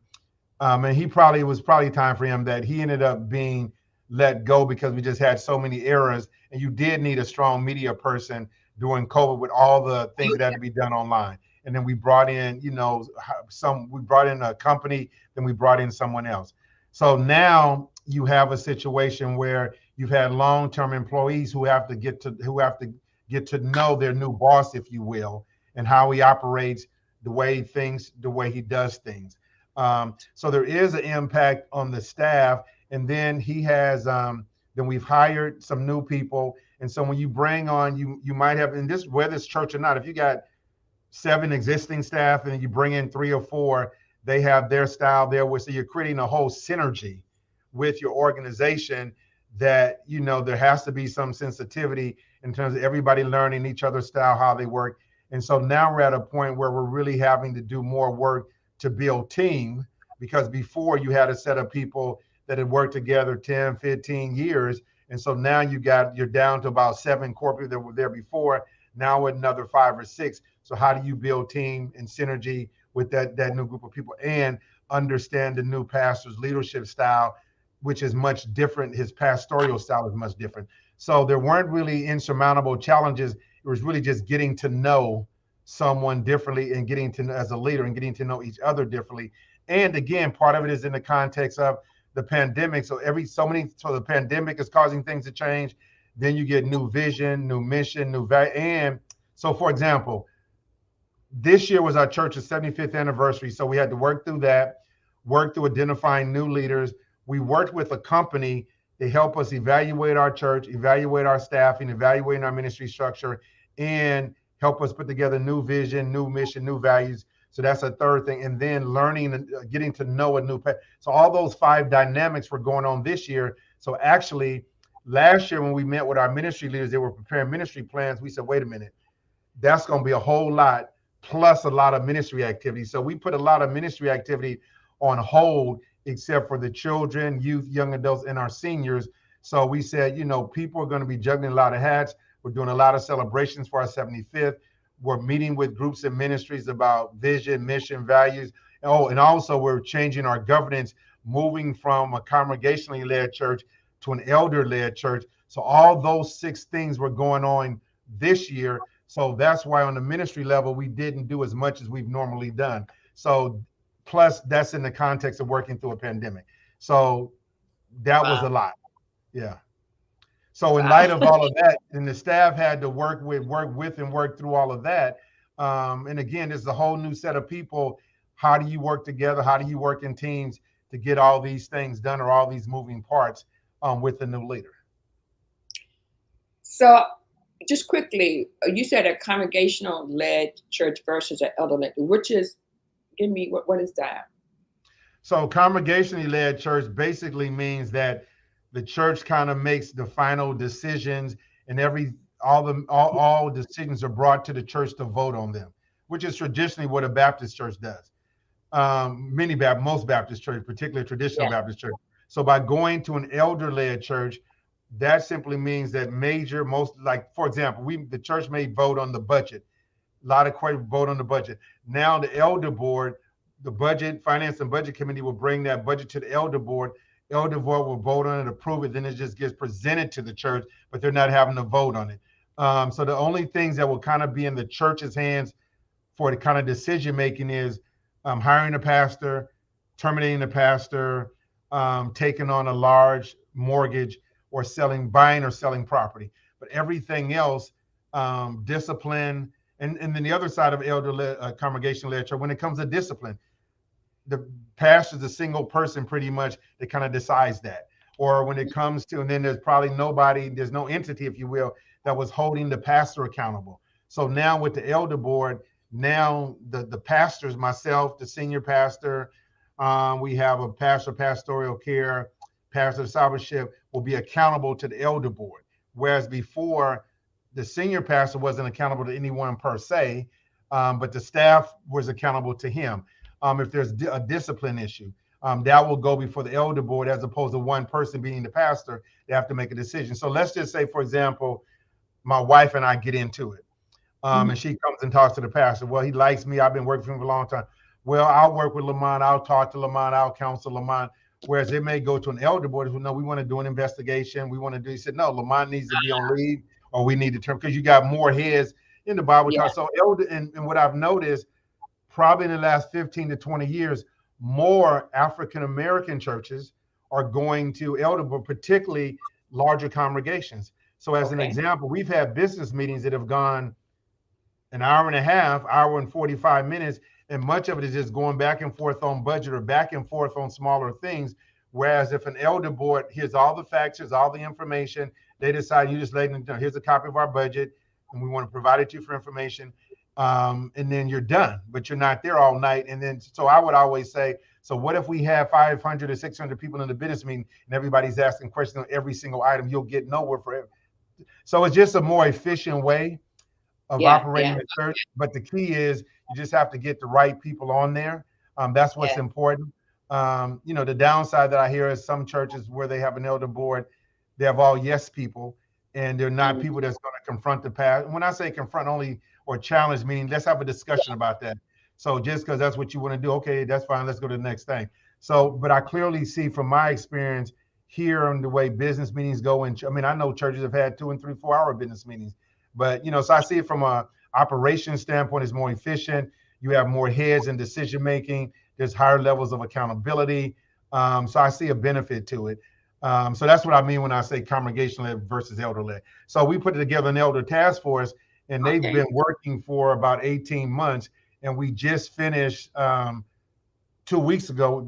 and it was probably time for him that he ended up being let go because we just had so many errors. And you did need a strong media person during COVID with all the things that had to be done online. And then we brought in, we brought in a company, then we brought in someone else. So now you have a situation where you've had long-term employees who have to get to know their new boss, if you will, and how he operates, the way he does things. So there is an impact on the staff, and then then we've hired some new people. And so when you bring on, you might have, in this, whether it's church or not, if you got 7 existing staff and you bring in 3 or 4, they have their style there, so you're creating a whole synergy with your organization that, there has to be some sensitivity in terms of everybody learning each other's style, how they work. And so now we're at a point where we're really having to do more work to build team, because before you had a set of people that had worked together 10, 15 years. And so now you're down to about 7 corporate that were there before, now with another 5 or 6. So how do you build team and synergy with that new group of people and understand the new pastor's leadership style, which is much different. His pastoral style is much different. So there weren't really insurmountable challenges. It was really just getting to know someone differently and getting to, as a leader, and getting to know each other differently. And again, part of it is in the context of the pandemic. So the pandemic is causing things to change. Then you get new vision, new mission, new value. And so, for example, this year was our church's 75th anniversary. So we had to work through that, work through identifying new leaders. We worked with a company to help us evaluate our church, evaluate our staffing, evaluating our ministry structure, and help us put together new vision, new mission, new values. So that's a third thing. And then learning and getting to know a new so all those 5 dynamics were going on this year. So actually, last year when we met with our ministry leaders, they were preparing ministry plans. We said, wait a minute, that's going to be a whole lot, plus a lot of ministry activity. So we put a lot of ministry activity on hold, except for the children, youth, young adults, and our seniors. So we said, people are going to be juggling a lot of hats. We're doing a lot of celebrations for our 75th. We're meeting with groups and ministries about vision, mission, values. Oh, and also we're changing our governance, moving from a congregationally led church to an elder-led church. So all those 6 things were going on this year. So that's why on the ministry level, we didn't do as much as we've normally done. So plus that's in the context of working through a pandemic. So that was a lot. Yeah. So in light of all of that, and the staff had to work with and work through all of that. And again, there's a whole new set of people. How do you work together? How do you work in teams to get all these things done, or all these moving parts with the new leader?
So just quickly, you said a congregational led church versus an elder led, which is, give me, what is that?
So congregationally led church basically means that the church kind of makes the final decisions, and all decisions are brought to the church to vote on them, which is traditionally what a Baptist church does. Most Baptist church, particularly traditional Baptist church. So by going to an elder-led church, that simply means that for example, the church may vote on the budget. A lot of questions vote on the budget. Now the elder board, the finance and budget committee will bring that budget to the elder board. Elder board will vote on it, approve it, then it just gets presented to the church, but they're not having to vote on it. So the only things that will kind of be in the church's hands for the kind of decision making is hiring a pastor, terminating the pastor, taking on a large mortgage, or buying or selling property. But everything else, discipline, and then the other side of congregation-led church, when it comes to discipline, the pastor's a single person pretty much that kind of decides that. Or when it comes to, and then there's no entity, if you will, that was holding the pastor accountable. So now with the elder board, now the pastors, myself, the senior pastor, We have a pastor, pastoral care, pastor discipleship will be accountable to the elder board. Whereas before, the senior pastor wasn't accountable to anyone per se, but the staff was accountable to him. If there's a discipline issue, that will go before the elder board as opposed to one person being the pastor. They have to make a decision. So let's just say, for example, my wife and I get into it. And she comes and talks to the pastor. Well, he likes me. I've been working for him for a long time. Well, I'll work with Lamont. I'll talk to Lamont. I'll counsel Lamont. Whereas it may go to an elder board who, no, we want to do an investigation. We want to do, he said, no, Lamont needs to be on leave or we need to turn, because you got more heads in the Bible.
Yeah.
So elder, and what I've noticed probably in the last 15 to 20 years, more African-American churches are going to elder board, particularly larger congregations. So as an example, we've had business meetings that have gone an hour and a half, hour and 45 minutes, and much of it is just going back and forth on budget or back and forth on smaller things. Whereas if an elder board here's all the facts, here's all the information, they decide you just let them know, here's a copy of our budget, and we want to provide it to you for information, and then you're done, but you're not there all night. And then, so I would always say, so what if we have 500 or 600 people in the business meeting and everybody's asking questions on every single item? You'll get nowhere for it. So it's just a more efficient way of operating the church. But the key is you just have to get the right people on there. That's what's important. The downside that I hear is some churches where they have an elder board, they have all yes people, and they're not people that's going to confront the past. When I say confront only or challenge, meaning let's have a discussion about that. So just because that's what you want to do, okay, that's fine. Let's go to the next thing. So, but I clearly see from my experience here on the way business meetings go. And I mean, I know churches have had 2 and 3, 4 hour business meetings. But, so I see it from a operation standpoint, it's more efficient. You have more heads in decision making. There's higher levels of accountability. So I see a benefit to it. So that's what I mean when I say congregational versus elder-led. So we put together an elder task force, and they've been working for about 18 months. And we just finished 2 weeks ago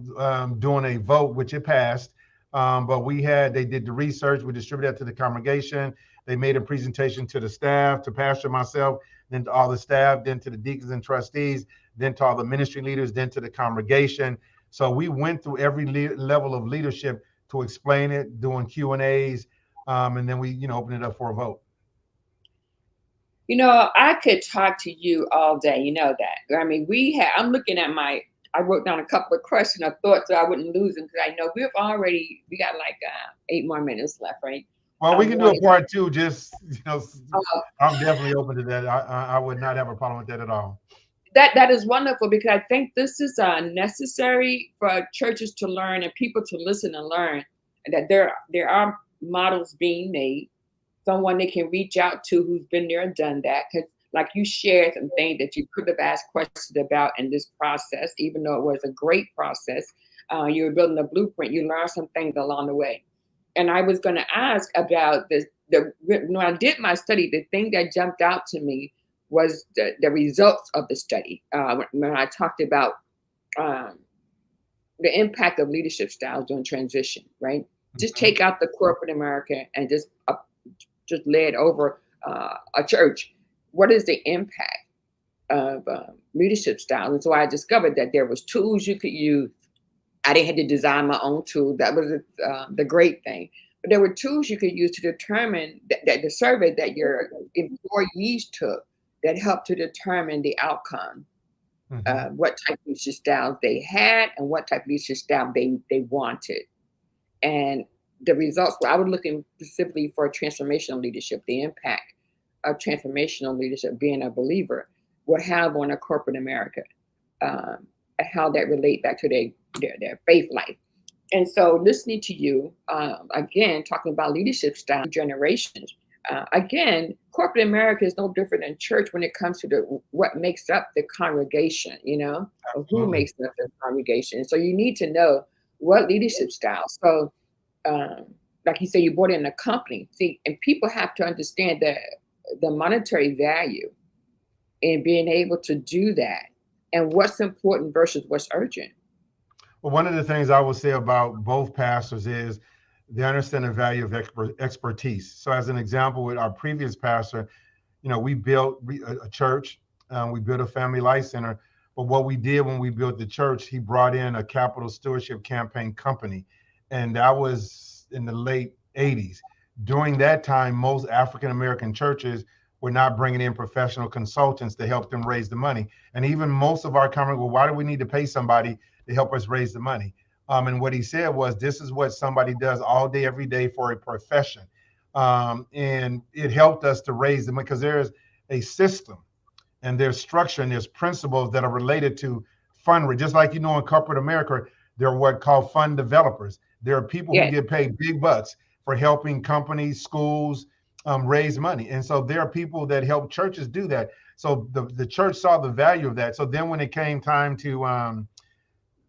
doing a vote, which it passed. But they did the research. We distributed that to the congregation. They made a presentation to the staff, to pastor, myself, then to all the staff, then to the deacons and trustees, then to all the ministry leaders, then to the congregation. So we went through every level of leadership to explain it, doing Q&As, and then we, open it up for a vote.
I could talk to you all day. You know that. I mean, I'm looking at I wrote down a couple of questions or thoughts so I wouldn't lose them, because I know we got like 8 more minutes left, right?
Well, we can do a part 2. Just, I'm definitely open to that. I would not have a problem with that at all.
That is wonderful, because I think this is necessary for churches to learn and people to listen and learn, and that there are models being made, someone they can reach out to who's been there and done that. Because like you shared some things that you could have asked questions about in this process, even though it was a great process. You were building a blueprint. You learned some things along the way. And I was going to ask about this. When I did my study, the thing that jumped out to me was the results of the study. When I talked about the impact of leadership styles during transition, right? Just take out the corporate America and just lay it over a church. What is the impact of leadership styles? And so I discovered that there was tools you could use. I didn't have to design my own tool. That was the great thing. But there were tools you could use to determine that the survey that your employees took that helped to determine the outcome, what type of leadership style they had and what type of leadership style they wanted. And the results were, I was looking specifically for transformational leadership, the impact of transformational leadership, being a believer, would have on a corporate America, how that relate back to their faith life. And so listening to you, again, talking about leadership style, generations, again, corporate America is no different than church when it comes to what makes up the congregation, or who makes up the congregation. So you need to know what leadership style. So like you say, you brought in a company. See, and people have to understand the monetary value in being able to do that and what's important versus what's urgent.
Well, one of the things I will say about both pastors is they understand the value of expertise. So as an example, with our previous pastor, we built a church, we built a family life center, But what we did when we built the church, he brought in a capital stewardship campaign company, and that was in the late 80s. During that time, most African American churches were not bringing in professional consultants to help them raise the money. And even most of our comment, well, why do we need to pay somebody to help us raise the money? And what he said was, this is what somebody does all day, every day for a profession. And it helped us to raise them because there's a system and there's structure and there's principles that are related to fund. Just like, in corporate America, there are what called fund developers. There are people who
Yes.
get paid big bucks for helping companies, schools raise money. And so there are people that help churches do that. So the church saw the value of that. So then when it came time to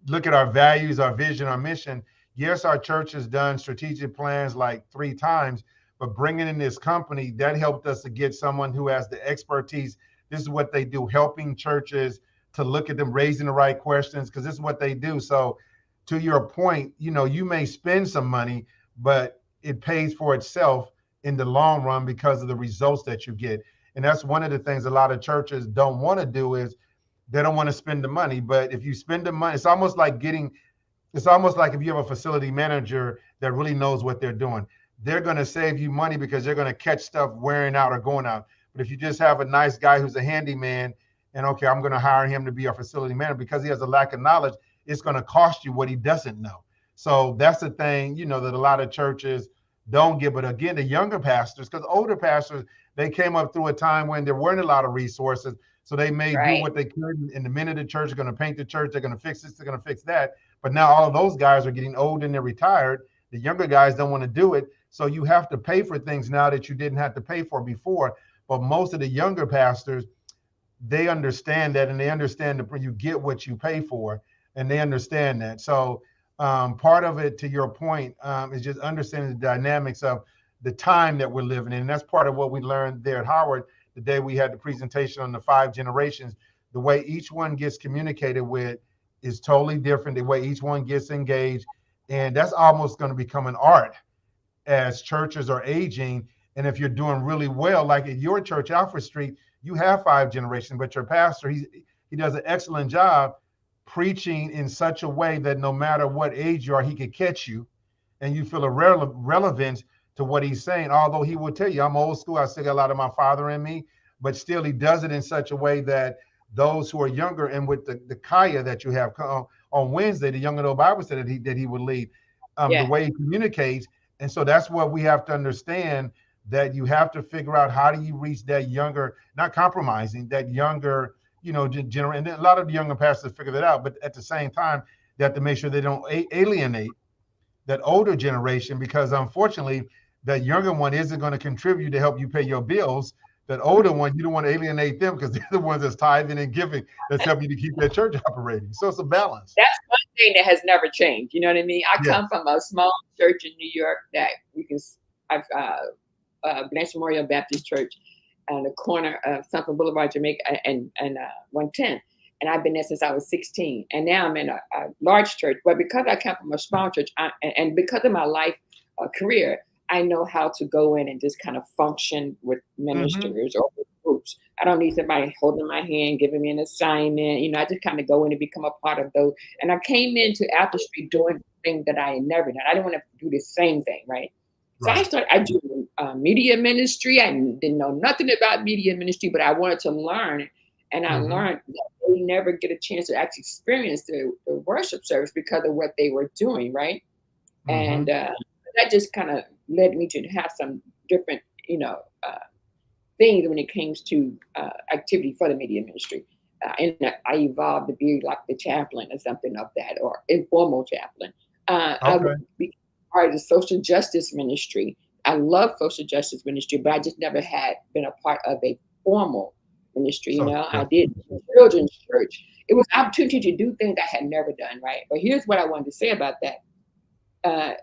look at our values, our vision, our mission, yes, our church has done strategic plans like 3 times, but bringing in this company, that helped us to get someone who has the expertise. This is what they do, helping churches to look at them, raising the right questions, because this is what they do. So to your point, you may spend some money, but it pays for itself in the long run because of the results that you get. And that's one of the things a lot of churches don't want to do is they don't want to spend the money. But if you spend the money, it's almost like if you have a facility manager that really knows what they're doing. They're going to save you money because they're going to catch stuff wearing out or going out. But if you just have a nice guy who's a handyman and, okay, I'm going to hire him to be our facility manager because he has a lack of knowledge, it's going to cost you what he doesn't know. So that's the thing, that a lot of churches don't get. But again, the younger pastors, because older pastors, they came up through a time when there weren't a lot of resources. So they may do
Right.
what they could. In the minute the church is going to paint the church, they're going to fix this, they're going to fix that. But now all of those guys are getting old and they're retired. The younger guys don't want to do it. So you have to pay for things now that you didn't have to pay for before. But most of the younger pastors, they understand that, and they understand that you get what you pay for, and they understand that. So part of it, to your point, is just understanding the dynamics of the time that we're living in. And that's part of what we learned there at Howard the day we had the presentation on the 5 generations. The way each one gets communicated with is totally different. The way each one gets engaged, and that's almost going to become an art as churches are aging. And if you're doing really well, like at your church, Alfred Street, you have 5 generations, but your pastor, he does an excellent job preaching in such a way that no matter what age you are, he could catch you and you feel a relevance to what he's saying. Although he will tell you, I'm old school, I still got a lot of my father in me, but still he does it in such a way that those who are younger, and with the kaya that you have on Wednesday, the young adult Bible study that he would lead, the
Yeah.
way he communicates. And so that's what we have to understand, that you have to figure out how do you reach that younger, not compromising, that younger, generation. And a lot of the younger pastors figure that out, but at the same time, they have to make sure they don't alienate that older generation, because unfortunately, that younger one isn't going to contribute to help you pay your bills. That older one, you don't want to alienate them because they're the ones that's tithing and giving, that's helping you to keep that church operating. So it's a balance.
That's one thing that has never changed. You know what I mean? I
Yes.
come from a small church in New York that I've Blanche Memorial Baptist Church on the corner of Sunken Boulevard, Jamaica, and 110. And I've been there since I was 16. And now I'm in a large church. But because I come from a small church, and because of my life career, I know how to go in and just kind of function with
Mm-hmm.
ministers or with groups. I don't need somebody holding my hand, giving me an assignment. I just kind of go in and become a part of those. And I came into Apple Street doing things that I had never done. I didn't want to do the same thing, right? So
Right.
I do media ministry. I didn't know nothing about media ministry, but I wanted to learn. And I
Mm-hmm.
learned that they never get a chance to actually experience the worship service because of what they were doing, right? And
Mm-hmm.
that just kind of led me to have some different, uh, things when it comes to activity for the media ministry. And I evolved to be like the chaplain or something of that, or informal chaplain. I
Okay.
be part of the social justice ministry. I love social justice ministry, but I just never had been a part of a formal ministry.
So
I
yes.
did children's church. It was an opportunity to do things I had never done, right? But here's what I wanted to say about that. Uh,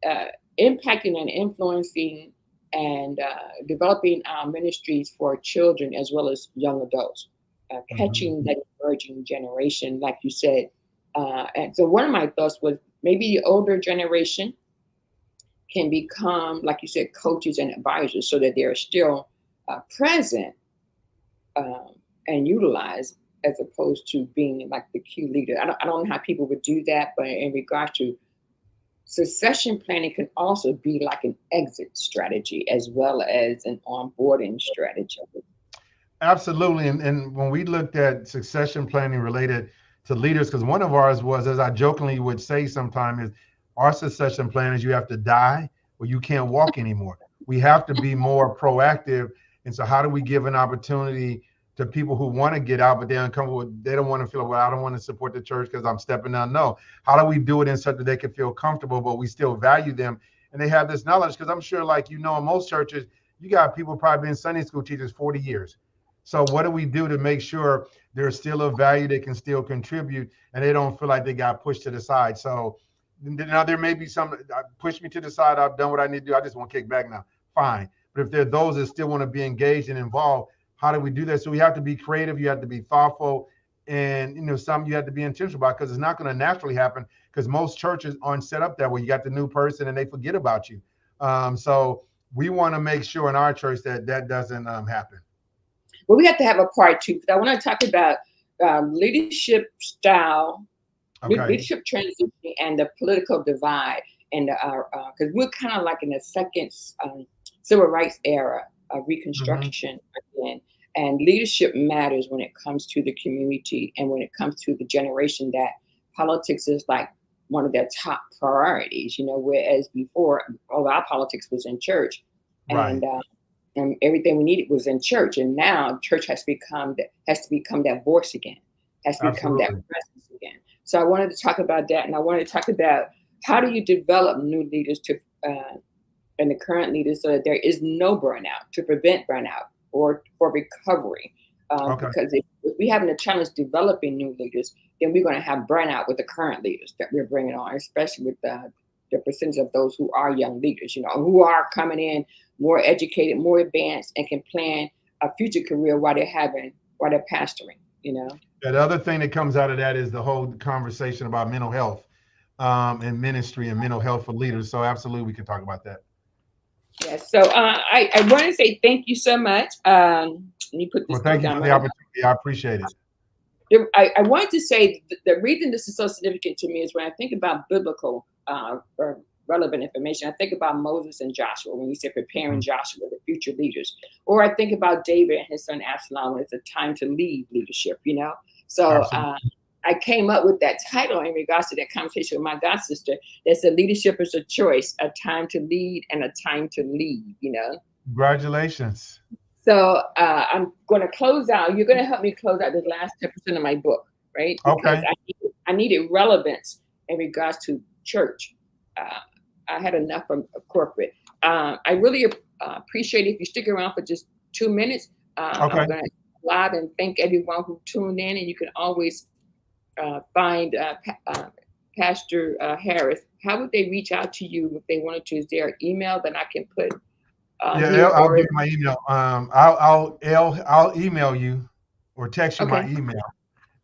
uh, Impacting and influencing and developing our ministries for children as well as young adults,
Mm-hmm.
catching that emerging generation, like you said. And so, one of my thoughts was maybe the older generation can become, like you said, coaches and advisors so that they're still present um, and utilized. as opposed to being like the key leader. I don't know how people would do that, but in regards to succession planning can also be like an exit strategy as well as an onboarding strategy.
Absolutely. And when we looked at succession planning related to leaders, because one of ours was, as I jokingly would say sometimes, is our succession plan is you have to die or you can't walk anymore. We have to be more proactive. And so how do we give an opportunity to people who want to get out, but they're uncomfortable, they don't want to feel, well, I don't want to support the church because I'm stepping down. No. How do we do it in such that they can feel comfortable, but we still value them and they have this knowledge? Because I'm sure, like, in most churches, you got people probably been Sunday school teachers 40 years. So what do we do to make sure they're still of value, they can still contribute, and they don't feel like they got pushed to the side? So now there may be some push me to the side. I've done what I need to do. I just want to kick back now. Fine. But if there are those that still want to be engaged and involved, how do we do that? So we have to be creative. You have to be thoughtful, and some you have to be intentional about, because it's not going to naturally happen, because most churches aren't set up that way. You got the new person and they forget about you. So we want to make sure in our church that that doesn't happen.
Well, we have to have a part two, because I want to talk about leadership style,
Okay.
leadership transition, and the political divide. And because we're kind of like in the second civil rights era of
Hmm.
Reconstruction again. And leadership matters when it comes to the community and when it comes to the generation that politics is like one of their top priorities, whereas before all our politics was in church.
Right.
And everything we needed was in church. And now church has to become that voice again, has to become that
Absolutely.
presence again. So I wanted to talk about that, and I wanted to talk about how do you develop new leaders to and the current leaders so that there is no burnout, to prevent burnout or for recovery.
Okay.
Because if we having a challenge developing new leaders, then we're going to have burnout with the current leaders that we're bringing on, especially with the percentage of those who are young leaders, who are coming in more educated, more advanced, and can plan a future career while they're pastoring.
Yeah, the other thing that comes out of that is the whole conversation about mental health and ministry and mental health for leaders. So absolutely, we can talk about that.
Yes. So I want to say thank you so much. Let me put
Well,
this book
thank you
down.
for the opportunity. I appreciate it.
I wanted to say the reason this is so significant to me is when I think about biblical or relevant information, I think about Moses and Joshua when we say preparing
Mhm.
Joshua, the future leaders, or I think about David and his son Absalom when it's a time to lead leadership. So
Absolutely.
I came up with that title in regards to that conversation with my god sister that said leadership is a choice, a time to lead and a time to lead.
Congratulations.
So I'm going to close out. You're going to help me close out the last 10% of my book, right? Because
Okay.
I needed relevance in regards to church. Uh, I had enough of corporate. I really appreciate if you stick around for just 2 minutes. I'm
Okay.
going to live and thank everyone who tuned in, and you can always find Pastor Harris. How would they reach out to you if they wanted to? Is there an email that I can put
Yeah,
here,
I'll
or
give you my email. I'll email you or text you my
okay,
email,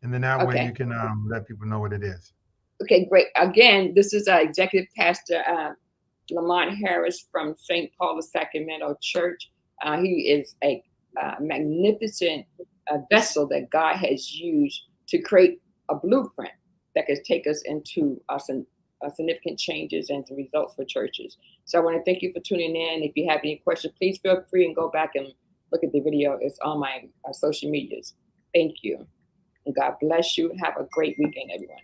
and then that way
okay.
you can let people know what it is.
Okay, great. Again, this is Executive Pastor Lamont Harris from St. Paul of Sacramento Church. He is a magnificent vessel that God has used to create a blueprint that could take us into some significant changes and the results for churches. So I want to thank you for tuning in. If you have any questions, please feel free and go back and look at the video. It's on my social medias. Thank you. And God bless you. Have a great weekend, everyone.